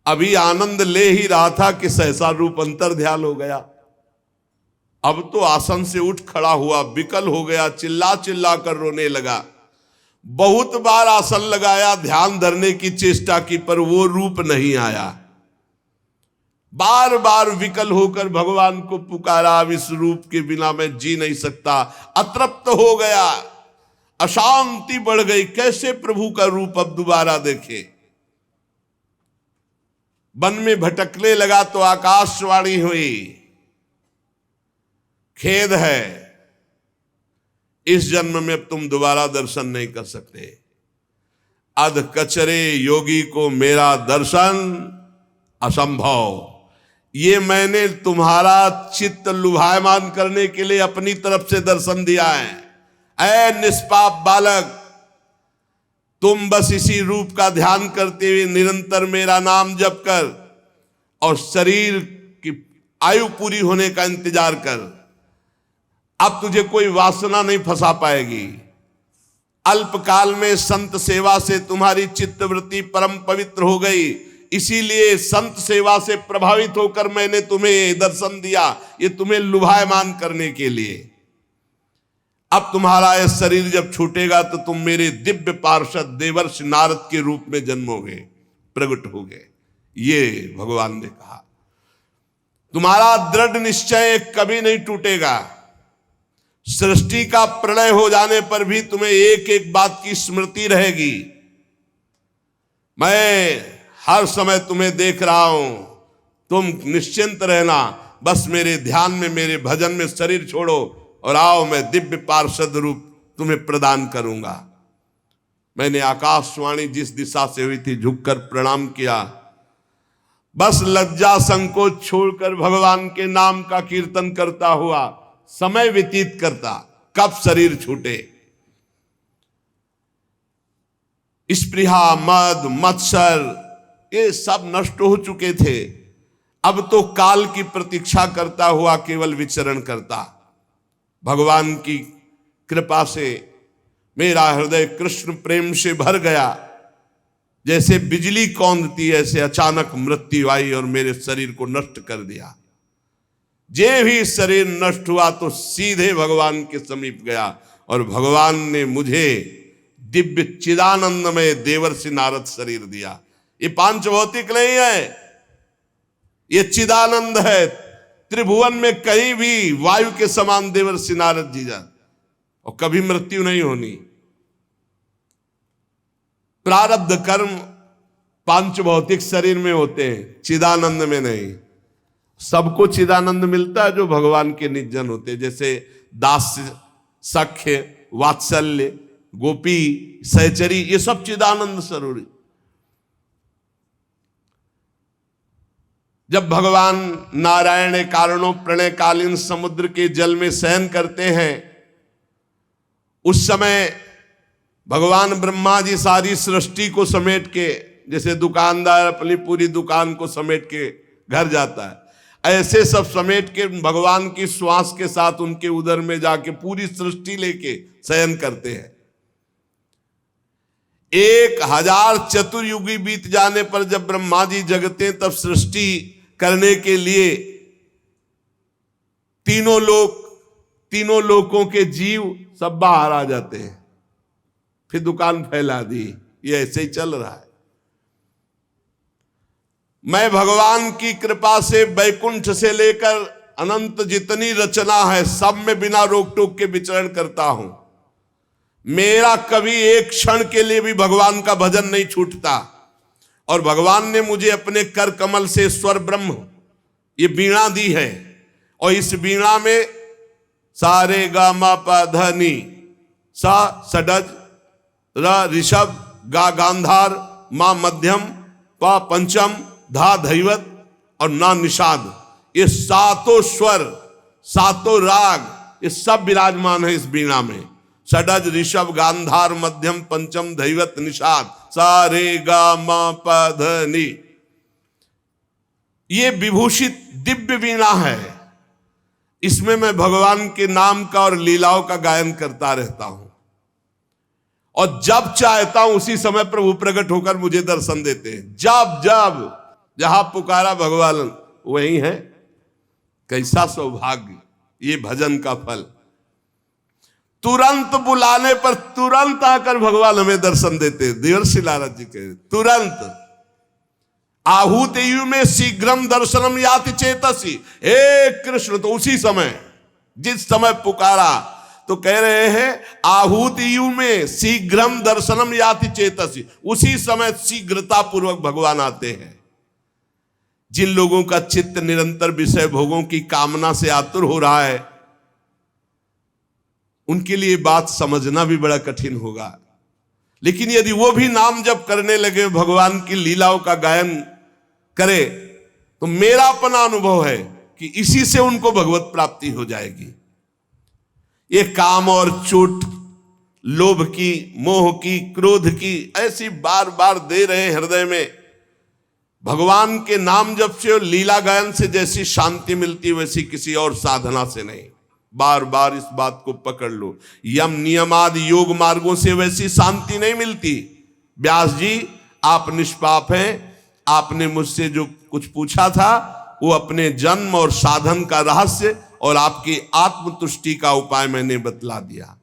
अभी आनंद ले ही रहा था कि सहसा रूप अंतर ध्यान हो गया। अब तो आसन से उठ खड़ा हुआ, विकल हो गया, चिल्ला चिल्ला कर रोने लगा। बहुत बार आसन लगाया, ध्यान धरने की चेष्टा की, पर वो रूप नहीं आया। बार बार विकल होकर भगवान को पुकारा, अब इस रूप के बिना मैं जी नहीं सकता। अतृप्त हो गया, अशांति बढ़ गई, कैसे प्रभु का रूप अब दोबारा देखे। वन में भटकने लगा तो आकाशवाणी हुई, खेद है, इस जन्म में अब तुम दोबारा दर्शन नहीं कर सकते। अध कचरे योगी को मेरा दर्शन असंभव। ये मैंने तुम्हारा चित्त लुभायमान करने के लिए अपनी तरफ से दर्शन दिया है। ऐ निष्पाप बालक, तुम बस इसी रूप का ध्यान करते हुए निरंतर मेरा नाम जप कर और शरीर की आयु पूरी होने का इंतजार कर। अब तुझे कोई वासना नहीं फंसा पाएगी। अल्पकाल में संत सेवा से तुम्हारी चित्तवृत्ति परम पवित्र हो गई, इसीलिए संत सेवा से प्रभावित होकर मैंने तुम्हें दर्शन दिया, ये तुम्हें लुभायमान करने के लिए। अब तुम्हारा यह शरीर जब छूटेगा तो तुम मेरे दिव्य पार्षद देवर्षि नारद के रूप में जन्मोगे, प्रकट होगे। ये भगवान ने कहा। तुम्हारा दृढ़ निश्चय कभी नहीं टूटेगा। सृष्टि का प्रलय हो जाने पर भी तुम्हें एक एक बात की स्मृति रहेगी। मैं हर समय तुम्हें देख रहा हूं, तुम निश्चिंत रहना, बस मेरे ध्यान में, मेरे भजन में शरीर छोड़ो और आओ, मैं दिव्य पार्षद रूप तुम्हें प्रदान करूंगा। मैंने आकाशवाणी जिस दिशा से हुई थी झुककर प्रणाम किया। बस लज्जा संकोच छोड़कर भगवान के नाम का कीर्तन करता हुआ समय व्यतीत करता, कब शरीर छूटे। स्पृहा, मद, मत्सर ये सब नष्ट हो चुके थे। अब तो काल की प्रतीक्षा करता हुआ केवल विचरण करता। भगवान की कृपा से मेरा हृदय कृष्ण प्रेम से भर गया। जैसे बिजली कौंधती ऐसे अचानक मृत्यु आई और मेरे शरीर को नष्ट कर दिया। जे भी शरीर नष्ट हुआ तो सीधे भगवान के समीप गया और भगवान ने मुझे दिव्य चिदानंद में देवर्षि नारद शरीर दिया। ये पांच भौतिक नहीं है, ये चिदानंद है। त्रिभुवन में कहीं भी वायु के समान देवर्षि नारद जी जान, और कभी मृत्यु नहीं होनी। प्रारब्ध कर्म पांच भौतिक शरीर में होते हैं, चिदानंद में नहीं। सबको चिदानंद मिलता है जो भगवान के निजन होते हैं, जैसे दास्य, सख्य, वात्सल्य, गोपी, सहचरी, ये सब चिदानंद स्वरूप। जब भगवान नारायण कारणों प्रणयकालीन समुद्र के जल में शयन करते हैं, उस समय भगवान ब्रह्मा जी सारी सृष्टि को समेट के, जैसे दुकानदार अपनी पूरी दुकान को समेट के घर जाता है, ऐसे सब समेट के भगवान की श्वास के साथ उनके उदर में जाके पूरी सृष्टि लेके शयन करते हैं। 1000 चतुर्युगी बीत जाने पर जब ब्रह्मा जी जगते तब सृष्टि करने के लिए तीनों लोकों के जीव सब बाहर आ जाते हैं। फिर दुकान फैला दी। ये ऐसे ही चल रहा है। मैं भगवान की कृपा से वैकुंठ से लेकर अनंत जितनी रचना है सब में बिना रोक टोक के विचरण करता हूं। मेरा कभी एक क्षण के लिए भी भगवान का भजन नहीं छूटता। और भगवान ने मुझे अपने कर कमल से स्वर ब्रह्म ये वीणा दी है, और इस वीणा में सा रे गा मा पा ध नी, सा षडज, र ऋषभ, गा गांधार, मा मध्यम, पा पंचम, धा धैवत और ना निषाद, ये सातों स्वर, सातों राग, ये सब विराजमान है इस वीणा में। षडज ऋषभ गांधार मध्यम पंचम धैवत निषाद, सा रे गा मा प ध नि। ये विभूषित दिव्य वीणा है। इसमें मैं भगवान के नाम का और लीलाओं का गायन करता रहता हूं, और जब चाहता हूं उसी समय प्रभु प्रकट होकर मुझे दर्शन देते हैं। जब जब जहां पुकारा भगवान वही है। कैसा सौभाग्य, ये भजन का फल। तुरंत बुलाने पर तुरंत आकर भगवान हमें दर्शन देते। देवर्षि नारद जी कहे तुरंत। आहूत यु में शीघ्रम दर्शनम याति चेतसी, हे कृष्ण, तो उसी समय, जिस समय पुकारा, तो कह रहे हैं आहूत यु में शीघ्रम दर्शनम याति चेतसी, उसी समय शीघ्रता पूर्वक भगवान आते हैं। जिन लोगों का चित्त निरंतर विषय भोगों की कामना से आतुर हो रहा है, उनके लिए बात समझना भी बड़ा कठिन होगा। लेकिन यदि वो भी नाम जप करने लगे, भगवान की लीलाओं का गायन करे, तो मेरा अपना अनुभव है कि इसी से उनको भगवत प्राप्ति हो जाएगी। ये काम और चोट, लोभ की, मोह की, क्रोध की, ऐसी बार बार दे रहे हृदय में। भगवान के नाम जप से और लीला गायन से जैसी शांति मिलती, वैसी किसी और साधना से नहीं। बार बार इस बात को पकड़ लो। यम नियमादि योग मार्गों से वैसी शांति नहीं मिलती। व्यास जी, आप निष्पाप हैं। आपने मुझसे जो कुछ पूछा था वो अपने जन्म और साधन का रहस्य और आपकी आत्मतुष्टि का उपाय मैंने बतला दिया।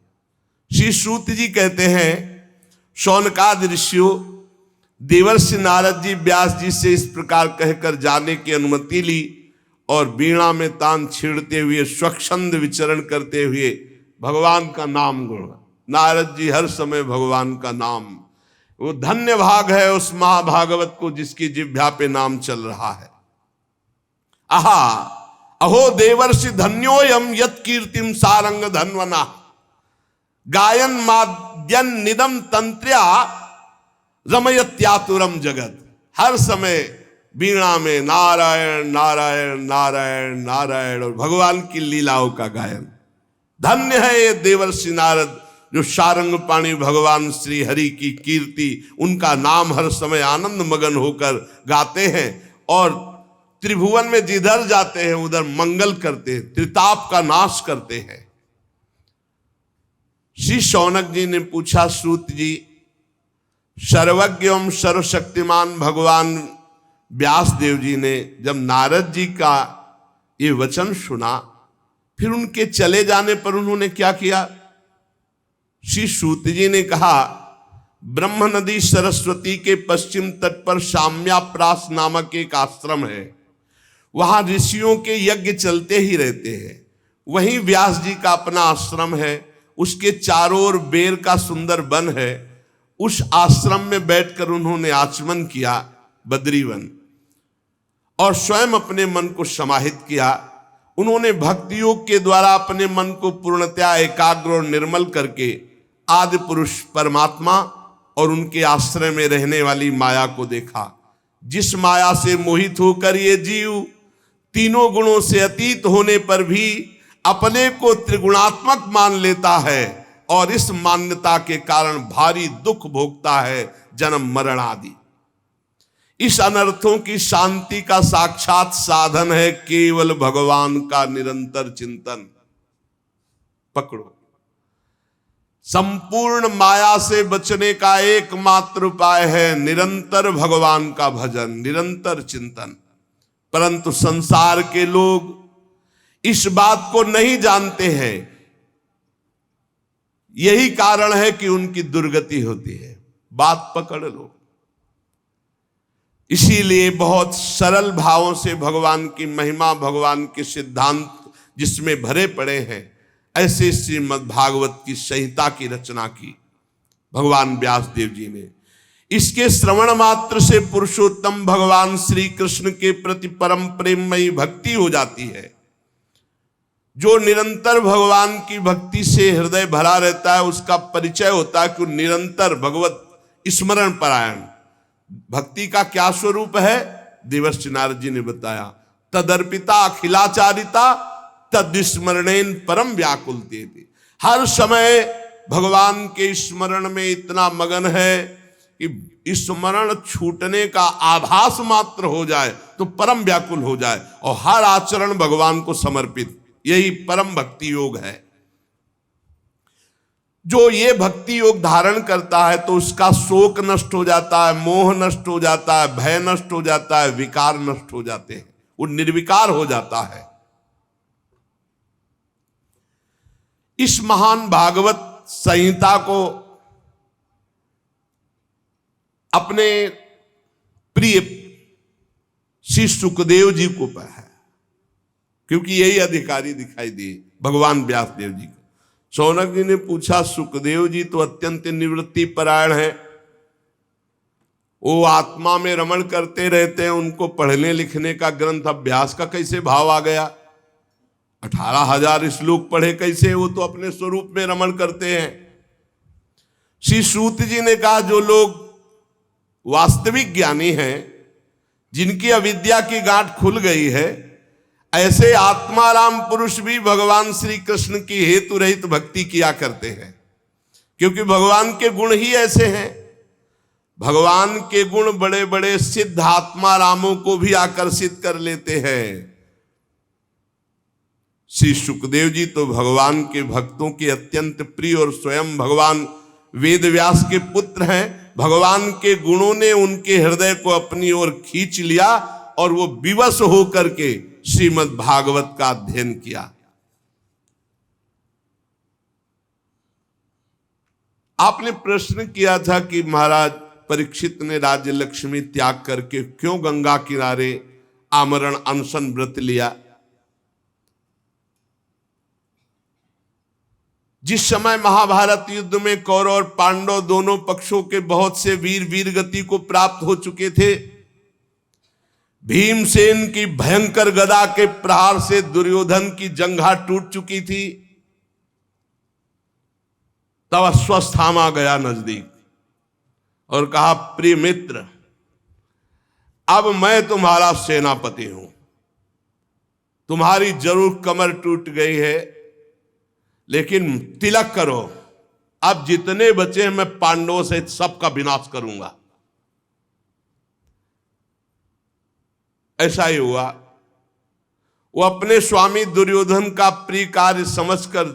श्री सूत जी कहते हैं, शौनकादि ऋषियों, देवर्षि नारद जी व्यास जी से इस प्रकार कहकर जाने की अनुमति ली और वीणा में तान छेड़ते हुए, स्वच्छंद विचरण करते हुए भगवान का नाम गुण। नारद जी हर समय भगवान का नाम, वो धन्य भाग है उस महाभागवत को जिसकी जिह्वा पे नाम चल रहा है। आहा अहो देवर्षि धन्योयम यत कीर्तिम सारंग धन्वना, गायन माद्यन निदम तंत्र्या रमयत्यातुरम जगत। हर समय वीणा में नारायण नारायण नारायण नारायण और भगवान की लीलाओं का गायन। धन्य है ये देवर्षि नारद जो सारंग पाणी भगवान श्री हरि की कीर्ति, उनका नाम हर समय आनंद मगन होकर गाते हैं और त्रिभुवन में जिधर जाते हैं उधर मंगल करते हैं, त्रिताप का नाश करते हैं। श्री शौनक जी ने पूछा, सूत जी, सर्वज्ञ एवं सर्वशक्तिमान भगवान व्यास देव जी ने जब नारद जी का ये वचन सुना, फिर उनके चले जाने पर उन्होंने क्या किया? श्री सूत जी ने कहा, ब्रह्म नदी सरस्वती के पश्चिम तट पर शाम्याप्रास नामक एक आश्रम है। वहां ऋषियों के यज्ञ चलते ही रहते हैं। वहीं व्यास जी का अपना आश्रम है। उसके चारों ओर बेर का सुंदर वन है। उस आश्रम में बैठकर उन्होंने आचमन किया, बद्रीवन, और स्वयं अपने मन को समाहित किया। उन्होंने भक्ति योग के द्वारा अपने मन को पूर्णतया एकाग्र और निर्मल करके आदि पुरुष परमात्मा और उनके आश्रय में रहने वाली माया को देखा, जिस माया से मोहित होकर ये जीव तीनों गुणों से अतीत होने पर भी अपने को त्रिगुणात्मक मान लेता है और इस मान्यता के कारण भारी दुख भोगता है, जन्म मरण आदि। इस अनर्थों की शांति का साक्षात साधन है केवल भगवान का निरंतर चिंतन। पकड़ो, संपूर्ण माया से बचने का एकमात्र उपाय है निरंतर भगवान का भजन, निरंतर चिंतन। परंतु संसार के लोग इस बात को नहीं जानते हैं। यही कारण है कि उनकी दुर्गति होती है। बात पकड़ लो। इसीलिए बहुत सरल भावों से भगवान की महिमा, भगवान के सिद्धांत जिसमें भरे पड़े हैं, ऐसे श्रीमद् भागवत की संहिता की रचना की भगवान व्यास देव जी ने। इसके श्रवण मात्र से पुरुषोत्तम भगवान श्री कृष्ण के प्रति परम प्रेममयी भक्ति हो जाती है। जो निरंतर भगवान की भक्ति से हृदय भरा रहता है, उसका परिचय होता है कि निरंतर भगवत स्मरण परायण। भक्ति का क्या स्वरूप है? देवर्षि नारद जी ने बताया, तदर्पिता अखिलाचारिता तद्स्मरणेन परम व्याकुलते थे। हर समय भगवान के स्मरण में इतना मगन है कि स्मरण छूटने का आभास मात्र हो जाए तो परम व्याकुल हो जाए, और हर आचरण भगवान को समर्पित, यही परम भक्ति योग है। जो ये भक्ति योग धारण करता है तो उसका शोक नष्ट हो जाता है, मोह नष्ट हो जाता है, भय नष्ट हो जाता है, विकार नष्ट हो जाते हैं, वो निर्विकार हो जाता है। इस महान भागवत संहिता को अपने प्रिय श्री सुखदेव जी को पढ़ा, क्योंकि यही अधिकारी दिखाई दिए भगवान व्यास देव जी को। शौनक जी ने पूछा, सुखदेव जी तो अत्यंत निवृत्ति परायण है, वो आत्मा में रमण करते रहते हैं, उनको पढ़ने लिखने का ग्रंथ अभ्यास का कैसे भाव आ गया? 18,000 श्लोक पढ़े कैसे? वो तो अपने स्वरूप में रमण करते हैं। श्री सूत जी ने कहा, जो लोग वास्तविक ज्ञानी हैं, जिनकी अविद्या की गांठ खुल गई है, ऐसे आत्माराम पुरुष भी भगवान श्री कृष्ण की हेतु रहित भक्ति किया करते हैं, क्योंकि भगवान के गुण ही ऐसे हैं। भगवान के गुण बड़े बड़े सिद्ध आत्मारामों को भी आकर्षित कर लेते हैं। श्री सुखदेव जी तो भगवान के भक्तों के अत्यंत प्रिय और स्वयं भगवान वेद व्यास के पुत्र हैं। भगवान के गुणों ने उनके हृदय को अपनी ओर खींच लिया और वो विवश होकर के श्रीमद् भागवत का अध्ययन किया। आपने प्रश्न किया था कि महाराज परीक्षित ने राज्य लक्ष्मी त्याग करके क्यों गंगा किनारे आमरण अनशन व्रत लिया। जिस समय महाभारत युद्ध में कौरव और पांडव दोनों पक्षों के बहुत से वीर गति को प्राप्त हो चुके थे, भीमसेन की भयंकर गदा के प्रहार से दुर्योधन की जंघा टूट चुकी थी, तब अश्वत्थामा गया नजदीक और कहा, प्रिय मित्र, अब मैं तुम्हारा सेनापति हूं, तुम्हारी जरूर कमर टूट गई है, लेकिन तिलक करो, अब जितने बचे हैं मैं पांडवों से सबका विनाश करूंगा। ऐसा ही हुआ। वो अपने स्वामी दुर्योधन का प्रिय कार्य समझकर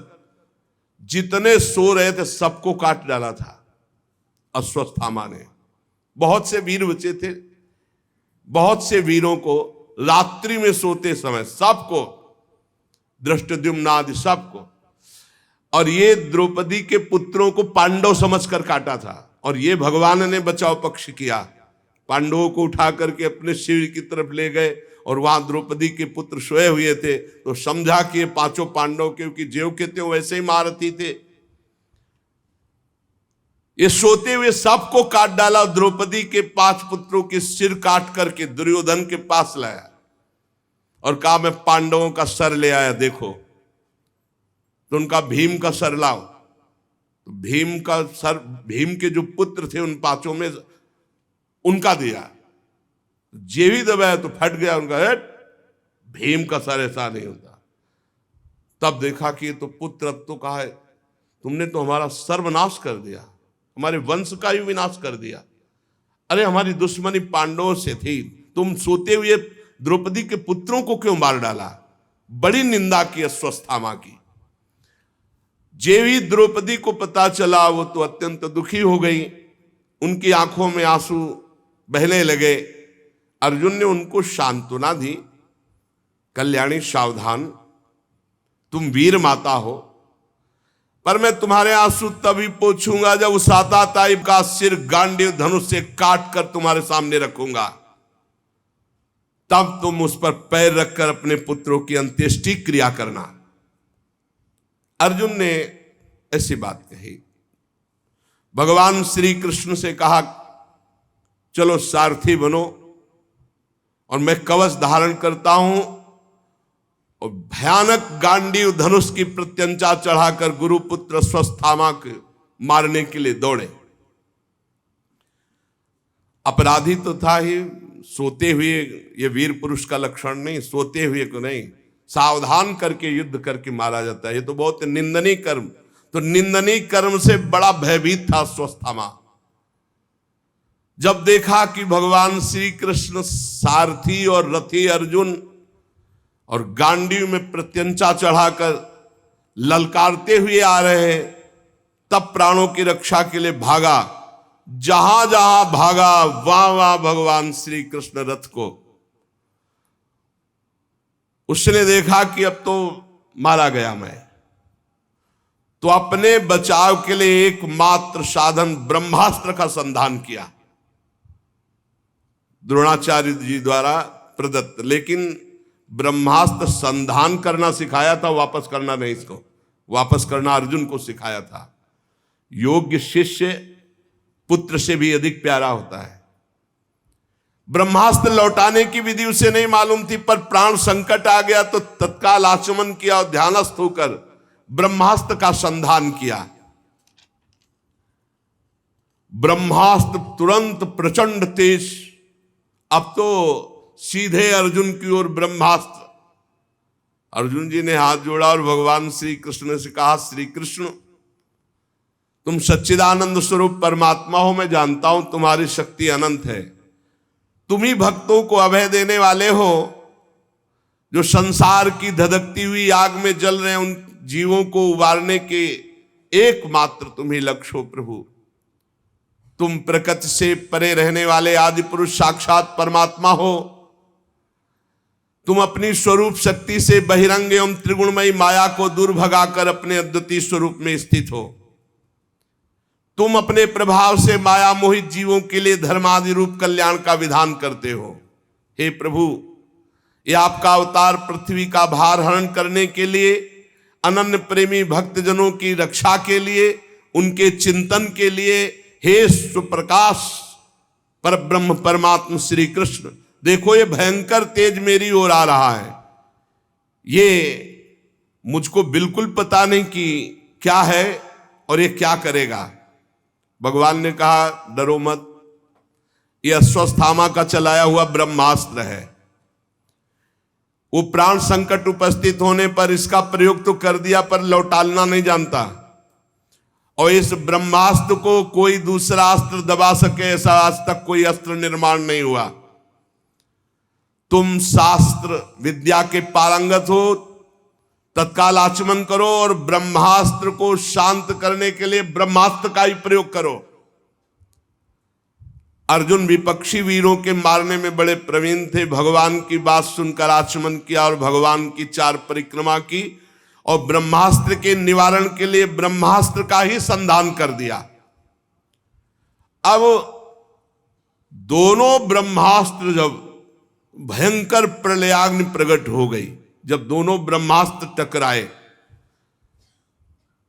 जितने सो रहे थे सबको काट डाला था अश्वत्थामा ने। बहुत से वीर बचे थे, बहुत से वीरों को रात्रि में सोते समय सबको, धृष्टद्युम्न आदि सबको, और ये द्रौपदी के पुत्रों को पांडव समझकर काटा था। और ये भगवान ने बचाव पक्ष किया, पांडवों को उठा करके अपने शिविर की तरफ ले गए और वहां द्रौपदी के पुत्र सोए हुए थे, तो समझा कि ये पांचों पांडव, क्योंकि ज्यों के त्यों वैसे ही महारथी थे, ये सोते हुए सबको काट डाला। द्रौपदी के 5 पुत्रों के सिर काट करके दुर्योधन के पास लाया और कहा, मैं पांडवों का सर ले आया, देखो। तो उनका भीम का सर लाओ। तो भीम का सर, भीम के जो पुत्र थे उन 5 में उनका दिया, जे भी दबाया तो फट गया उनका हेड। भीम का सर ऐसा नहीं होता। तब देखा कि ये तो पुत्र, अब तो कहा है, तुमने तो हमारा सर्वनाश कर दिया, हमारे वंश का ही विनाश कर दिया। अरे हमारी दुश्मनी पांडवों से थी, तुम सोते हुए द्रौपदी के पुत्रों को क्यों मार डाला। बड़ी निंदा की अश्वत्थामा की। जेवी द्रौपदी को पता चला, वो तो अत्यंत दुखी हो गई, उनकी आंखों में आंसू बहने लगे। अर्जुन ने उनको सांत्वना दी, कल्याणी सावधान, तुम वीर माता हो, पर मैं तुम्हारे आंसू तभी पोंछूंगा जब उस आताताई का सिर गांडीव धनुष से काट कर तुम्हारे सामने रखूंगा, तब तुम उस पर पैर रखकर अपने पुत्रों की अंत्येष्टि क्रिया करना। अर्जुन ने ऐसी बात कही। भगवान श्री कृष्ण से कहा, चलो सारथी बनो और मैं कवच धारण करता हूं, और भयानक गांडीव धनुष की प्रत्यंचा चढ़ाकर गुरुपुत्र अश्वत्थामा को मारने के लिए दौड़े। अपराधी तो था ही, सोते हुए, ये वीर पुरुष का लक्षण नहीं, सोते हुए को नहीं, सावधान करके युद्ध करके मारा जाता है। ये तो बहुत निंदनीय कर्म। तो निंदनीय कर्म से बड़ा भयभीत था अश्वत्थामा। जब देखा कि भगवान श्री कृष्ण सारथी और रथी अर्जुन और गांडीव में प्रत्यंचा चढ़ाकर ललकारते हुए आ रहे हैं, तब प्राणों की रक्षा के लिए भागा। जहां जहां भागा वहां वहां भगवान श्री कृष्ण रथ को, उसने देखा कि अब तो मारा गया मैं, तो अपने बचाव के लिए एकमात्र साधन ब्रह्मास्त्र का संधान किया, द्रोणाचार्य जी द्वारा प्रदत्त। लेकिन ब्रह्मास्त्र संधान करना सिखाया था, वापस करना नहीं। इसको वापस करना अर्जुन को सिखाया था। योग्य शिष्य पुत्र से भी अधिक प्यारा होता है। ब्रह्मास्त्र लौटाने की विधि उसे नहीं मालूम थी, पर प्राण संकट आ गया तो तत्काल आचमन किया और ध्यानस्थ होकर ब्रह्मास्त्र का संधान किया। ब्रह्मास्त्र तुरंत प्रचंड तेज, अब तो सीधे अर्जुन की ओर ब्रह्मास्त्र। अर्जुन जी ने हाथ जोड़ा और भगवान श्री कृष्ण से कहा, श्री कृष्ण तुम सच्चिदानंद स्वरूप परमात्मा हो, मैं जानता हूं तुम्हारी शक्ति अनंत है। तुम ही भक्तों को अभय देने वाले हो, जो संसार की धधकती हुई आग में जल रहे उन जीवों को उबारने के एकमात्र तुम ही लक्ष्य हो प्रभु। तुम प्रकृति से परे रहने वाले आदि पुरुष साक्षात परमात्मा हो। तुम अपनी स्वरूप शक्ति से बहिरंग एवं त्रिगुणमयी माया को दूर भगाकर अपने अद्वितीय स्वरूप में स्थित हो। तुम अपने प्रभाव से माया मोहित जीवों के लिए धर्मादि रूप कल्याण का विधान करते हो। हे प्रभु, ये आपका अवतार पृथ्वी का भार हरण करने के लिए, अनन्य प्रेमी भक्तजनों की रक्षा के लिए, उनके चिंतन के लिए, हे सुप्रकाश परब्रह्म परमात्मा श्री कृष्ण, देखो ये भयंकर तेज मेरी ओर आ रहा है। ये मुझको बिल्कुल पता नहीं कि क्या है और ये क्या करेगा। भगवान ने कहा, डरो मत, ये अश्वत्थामा का चलाया हुआ ब्रह्मास्त्र है। वो प्राण संकट उपस्थित होने पर इसका प्रयोग तो कर दिया, पर लौटाना नहीं जानता। और इस ब्रह्मास्त्र को कोई दूसरा अस्त्र दबा सके, ऐसा आज तक कोई अस्त्र निर्माण नहीं हुआ। तुम शास्त्र विद्या के पारंगत हो, तत्काल आचमन करो और ब्रह्मास्त्र को शांत करने के लिए ब्रह्मास्त्र का ही प्रयोग करो। अर्जुन विपक्षी वीरों के मारने में बड़े प्रवीण थे। भगवान की बात सुनकर आचमन किया और भगवान की 4 परिक्रमा की और ब्रह्मास्त्र के निवारण के लिए ब्रह्मास्त्र का ही संधान कर दिया। अब दोनों ब्रह्मास्त्र जब भयंकर प्रलयाग्नि प्रकट हो गई, जब दोनों ब्रह्मास्त्र टकराए,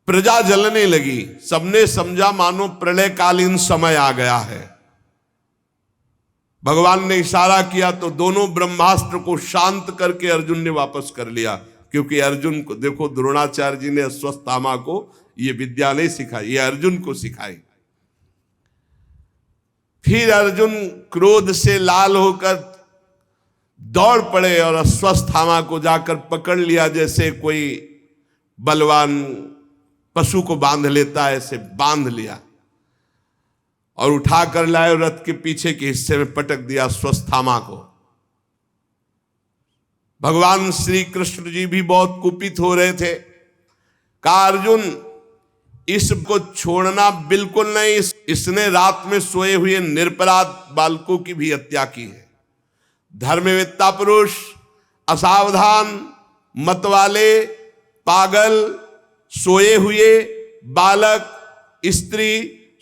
प्रजा जलने लगी। सबने समझा मानो प्रलयकालीन समय आ गया है। भगवान ने इशारा किया तो दोनों ब्रह्मास्त्र को शांत करके अर्जुन ने वापस कर लिया। क्योंकि अर्जुन को देखो, द्रोणाचार्य जी ने अश्वत्थामा को ये विद्या नहीं सिखाई, ये अर्जुन को सिखाई। फिर अर्जुन क्रोध से लाल होकर दौड़ पड़े और अश्वत्थामा को जाकर पकड़ लिया, जैसे कोई बलवान पशु को बांध लेता है, ऐसे बांध लिया और उठा कर लाए और रथ के पीछे के हिस्से में पटक दिया अश्वत्थामा को। भगवान श्री कृष्ण जी भी बहुत कुपित हो रहे थे। कहा, अर्जुन इसको छोड़ना बिल्कुल नहीं, इसने रात में सोए हुए निरपराध बालकों की भी हत्या की है। धर्मवेत्ता पुरुष, असावधान, मतवाले, पागल, सोए हुए बालक, स्त्री,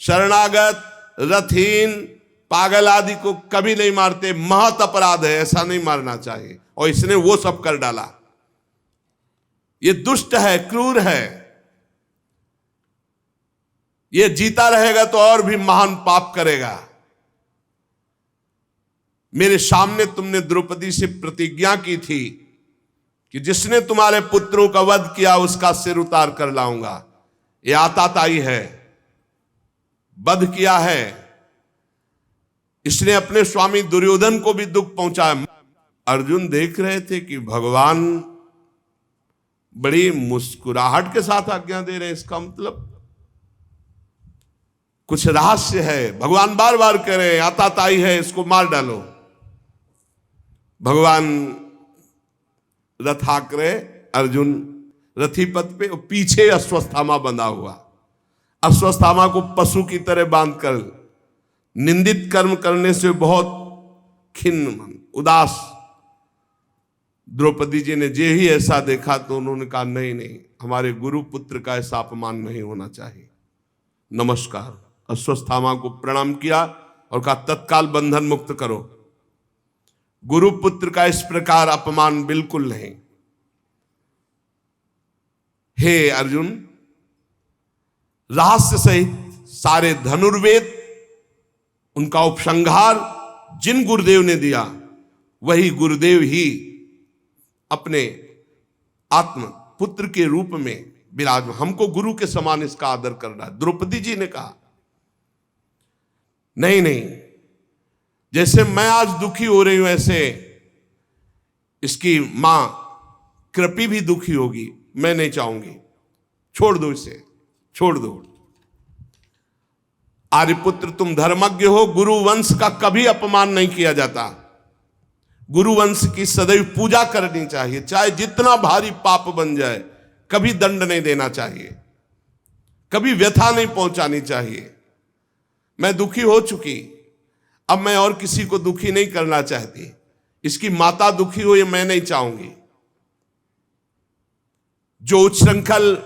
शरणागत, रथहीन, पागल आदि को कभी नहीं मारते। महत अपराध है, ऐसा नहीं मारना चाहिए। और इसने वो सब कर डाला। ये दुष्ट है, क्रूर है। ये जीता रहेगा तो और भी महान पाप करेगा। मेरे सामने तुमने द्रौपदी से प्रतिज्ञा की थी कि जिसने तुम्हारे पुत्रों का वध किया उसका सिर उतार कर लाऊंगा। ये आताताई है, वध किया है। इसने अपने स्वामी दुर्योधन को भी दुख पहुंचाया। अर्जुन देख रहे थे कि भगवान बड़ी मुस्कुराहट के साथ आज्ञा दे रहे हैं, इसका मतलब कुछ रहस्य है। भगवान बार बार कह रहे हैं आताताई है, इसको मार डालो। भगवान रथाग्रह, अर्जुन रथी पथ पे, पीछे अश्वत्थामा बंधा हुआ। अश्वत्थामा को पशु की तरह बांधकर निंदित कर्म करने से बहुत खिन्न उदास द्रौपदी जी ने जे ही ऐसा देखा तो उन्होंने कहा नहीं नहीं, हमारे गुरु पुत्र का ऐसा अपमान नहीं होना चाहिए। नमस्कार, अश्वत्थामा को प्रणाम किया और कहा तत्काल बंधन मुक्त करो। गुरु पुत्र का इस प्रकार अपमान बिल्कुल नहीं। हे अर्जुन, रहस्य सहित सारे धनुर्वेद, उनका उपसंहार जिन गुरुदेव ने दिया वही गुरुदेव ही अपने आत्म पुत्र के रूप में विराजमान, हमको गुरु के समान इसका आदर करना है। द्रौपदी जी ने कहा नहीं नहीं, जैसे मैं आज दुखी हो रही हूं ऐसे इसकी मां कृपी भी दुखी होगी, मैं नहीं चाहूंगी, छोड़ दो इसे, छोड़ दो। आर्यपुत्र तुम धर्मज्ञ हो, गुरु वंश का कभी अपमान नहीं किया जाता। गुरु वंश की सदैव पूजा करनी चाहिए, चाहे जितना भारी पाप बन जाए, कभी दंड नहीं देना चाहिए, कभी व्यथा नहीं पहुंचानी चाहिए। मैं दुखी हो चुकी, अब मैं और किसी को दुखी नहीं करना चाहती। इसकी माता दुखी हो ये मैं नहीं चाहूंगी। जो उच्छृंखल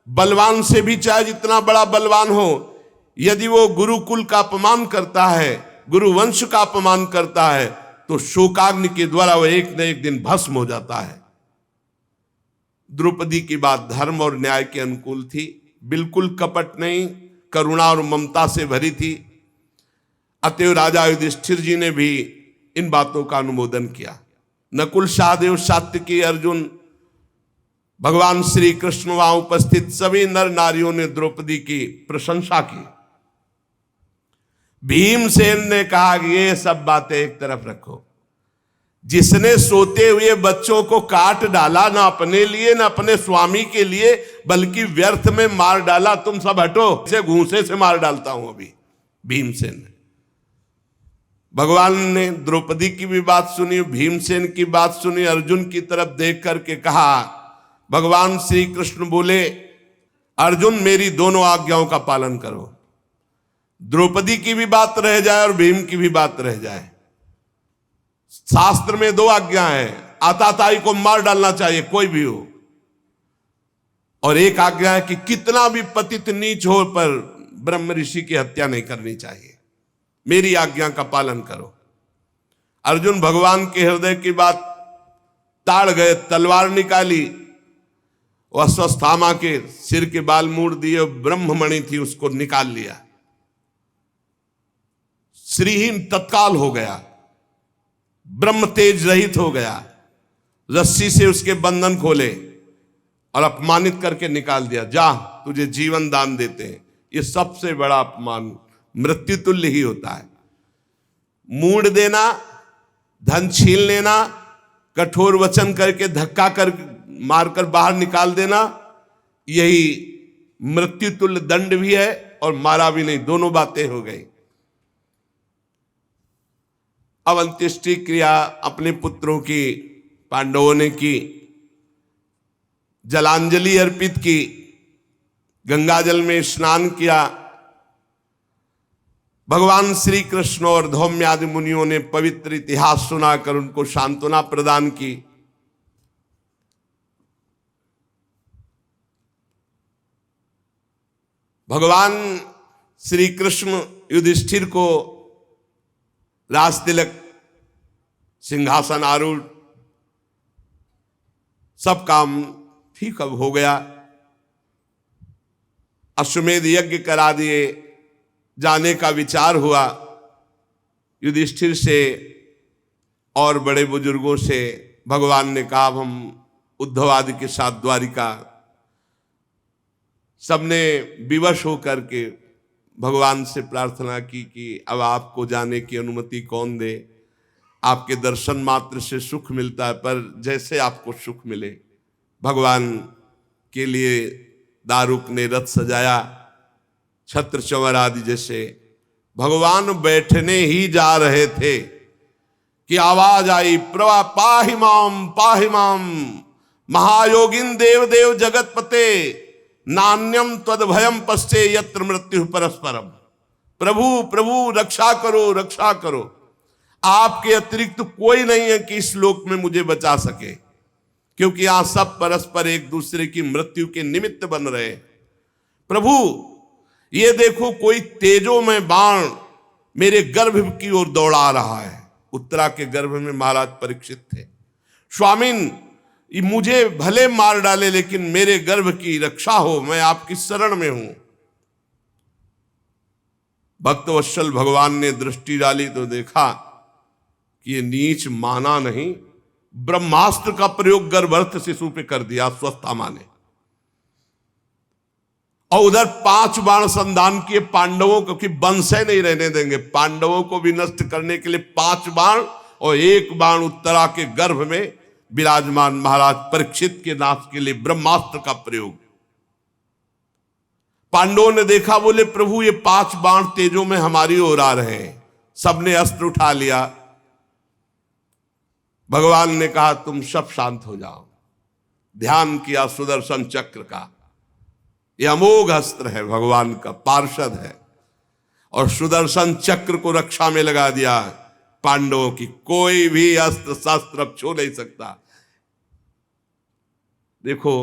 बलवान से भी चाहे जितना बड़ा बलवान हो, यदि वो गुरुकुल का अपमान करता है, गुरु वंश का अपमान करता है, तो शोकाग्नि के द्वारा वो एक न एक दिन भस्म हो जाता है। द्रौपदी की बात धर्म और न्याय के अनुकूल थी, बिल्कुल कपट नहीं, करुणा और ममता से भरी थी। अतएव राजा युधिष्ठिर जी ने भी इन बातों का अनुमोदन किया। नकुल, सहदेव, सात्यकी, अर्जुन, भगवान श्री कृष्ण वहां उपस्थित सभी नर नारियों ने द्रौपदी की प्रशंसा की। भीमसेन ने कहा कि ये सब बातें एक तरफ रखो, जिसने सोते हुए बच्चों को काट डाला, ना अपने लिए ना अपने स्वामी के लिए, बल्कि व्यर्थ में मार डाला, तुम सब हटो, इसे घूंसे से मार डालता हूं अभी। भीमसेन ने, भगवान ने द्रौपदी की भी बात सुनी, भीमसेन की बात सुनी, अर्जुन की तरफ देख करके कहा, भगवान श्री कृष्ण बोले अर्जुन मेरी दोनों आज्ञाओं का पालन करो। द्रौपदी की भी बात रह जाए और भीम की भी बात रह जाए। शास्त्र में दो आज्ञा है, आताताई को मार डालना चाहिए कोई भी हो, और एक आज्ञा है कि कितना भी पतित नीच हो पर ब्रह्म ऋषि की हत्या नहीं करनी चाहिए। मेरी आज्ञा का पालन करो। अर्जुन भगवान के हृदय की बात ताड़ गए, तलवार निकाली, अश्वत्थामा के सिर के बाल मूड़ दिए, ब्रह्ममणि थी उसको निकाल लिया, श्रीहीन तत्काल हो गया, ब्रह्म तेज रहित हो गया। रस्सी से उसके बंधन खोले और अपमानित करके निकाल दिया, जा तुझे जीवन दान देते हैं। ये सबसे बड़ा अपमान मृत्यु तुल्य ही होता है। मूड़ देना, धन छीन लेना, कठोर वचन करके धक्का कर मारकर बाहर निकाल देना, यही मृत्यु तुल्य दंड भी है और मारा भी नहीं, दोनों बातें हो गई। अब अंत्येष्टि क्रिया अपने पुत्रों की पांडवों ने की, जलांजलि अर्पित की, गंगाजल में स्नान किया। भगवान श्री कृष्ण और धौम्य आदि मुनियों ने पवित्र इतिहास सुनाकर उनको सांत्वना प्रदान की। भगवान श्री कृष्ण युधिष्ठिर को राज तिलक, सिंहासन आरूढ़, सब काम ठीक अब हो गया। अश्वमेध यज्ञ करा दिए, जाने का विचार हुआ। युधिष्ठिर से और बड़े बुजुर्गों से भगवान ने कहा हम उद्धव आदि के साथ द्वारिका, सबने विवश होकर के भगवान से प्रार्थना की कि अब आपको जाने की अनुमति कौन दे, आपके दर्शन मात्र से सुख मिलता है, पर जैसे आपको सुख मिले। भगवान के लिए दारुक ने रथ सजाया, छत्र चंवर आदि जैसे। भगवान बैठने ही जा रहे थे कि आवाज आई, प्रभा पाहि माम महायोगिन देव देव जगतपते नान्यम तद्भयम पश्चे यत्र मृत्यु परस्परम। प्रभु प्रभु रक्षा करो रक्षा करो, आपके अतिरिक्त कोई नहीं है कि इस लोक में मुझे बचा सके, क्योंकि यहां सब परस्पर एक दूसरे की मृत्यु के निमित्त बन रहे। प्रभु ये देखो, कोई तेजो में बाण मेरे गर्भ की ओर दौड़ा रहा है। उत्तरा के गर्भ में महाराज परीक्षित थे। स्वामिन मुझे भले मार डाले, लेकिन मेरे गर्भ की रक्षा हो, मैं आपकी शरण में हूं। भक्तवत्सल भगवान ने दृष्टि डाली तो देखा कि ये नीच माना नहीं, ब्रह्मास्त्र का प्रयोग गर्भस्थ शिशु पे कर दिया स्वस्थामा ने। और उधर 5 बाण संधान किए पांडवों को, कि वंशय नहीं रहने देंगे, पांडवों को भी नष्ट करने के लिए 5 बाण, और 1 बाण उत्तरा के गर्भ में विराजमान महाराज परीक्षित के नाश के लिए ब्रह्मास्त्र का प्रयोग। पांडवों ने देखा, बोले प्रभु ये 5 बाण तेजों में हमारी ओर आ रहे हैं। सबने अस्त्र उठा लिया। भगवान ने कहा तुम सब शांत हो जाओ। ध्यान किया सुदर्शन चक्र का, यह अमोघ अस्त्र है, भगवान का पार्षद है, और सुदर्शन चक्र को रक्षा में लगा दिया। पांडवों की कोई भी अस्त्र शस्त्र अब छू नहीं सकता। देखो,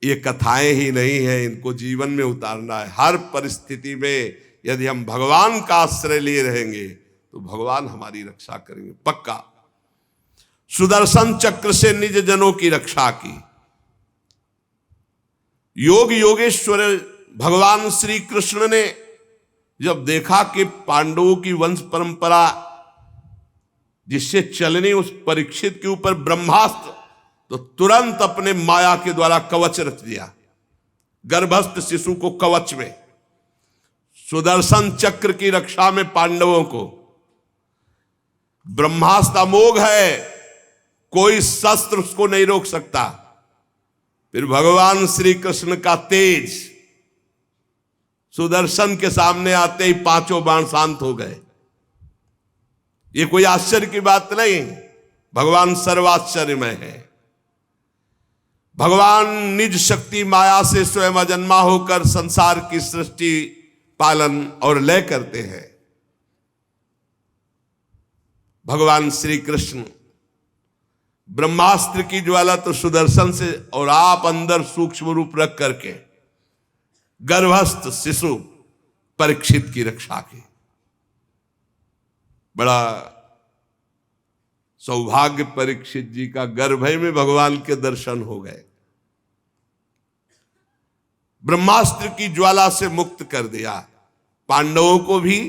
ये कथाएं ही नहीं है, इनको जीवन में उतारना है। हर परिस्थिति में यदि हम भगवान का आश्रय लिए रहेंगे तो भगवान हमारी रक्षा करेंगे पक्का। सुदर्शन चक्र से निज जनों की रक्षा की। योग योगेश्वर भगवान श्री कृष्ण ने जब देखा कि पांडवों की वंश परंपरा जिससे चलने उस परीक्षित के ऊपर ब्रह्मास्त्र, तो तुरंत अपने माया के द्वारा कवच रच दिया, गर्भस्थ शिशु को कवच में। सुदर्शन चक्र की रक्षा में पांडवों को ब्रह्मास्त्र अमोघ है, कोई शस्त्र उसको नहीं रोक सकता। फिर भगवान श्री कृष्ण का तेज सुदर्शन के सामने आते ही 5 बाण शांत हो गए। ये कोई आश्चर्य की बात नहीं, भगवान सर्वाश्चर्यमय है। भगवान निज शक्ति माया से स्वयं अजन्मा होकर संसार की सृष्टि पालन और लय करते हैं। भगवान श्री कृष्ण ब्रह्मास्त्र की ज्वाला तो सुदर्शन से, और आप अंदर सूक्ष्म रूप रख करके गर्भस्थ शिशु परीक्षित की रक्षा की। बड़ा सौभाग्य परीक्षित जी का, गर्भय में भगवान के दर्शन हो गए। ब्रह्मास्त्र की ज्वाला से मुक्त कर दिया पांडवों को भी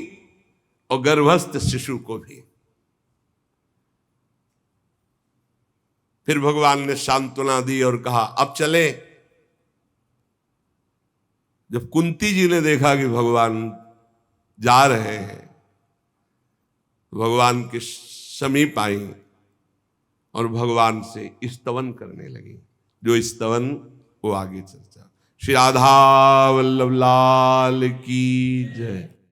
और गर्भस्थ शिशु को भी। फिर भगवान ने सांत्वना दी और कहा अब चले। जब कुंती जी ने देखा कि भगवान जा रहे हैं, भगवान के समीप आई और भगवान से स्तवन करने लगी। जो स्तवन वो आगे चर्चा। श्री राधा वल्लभ लाल की जय।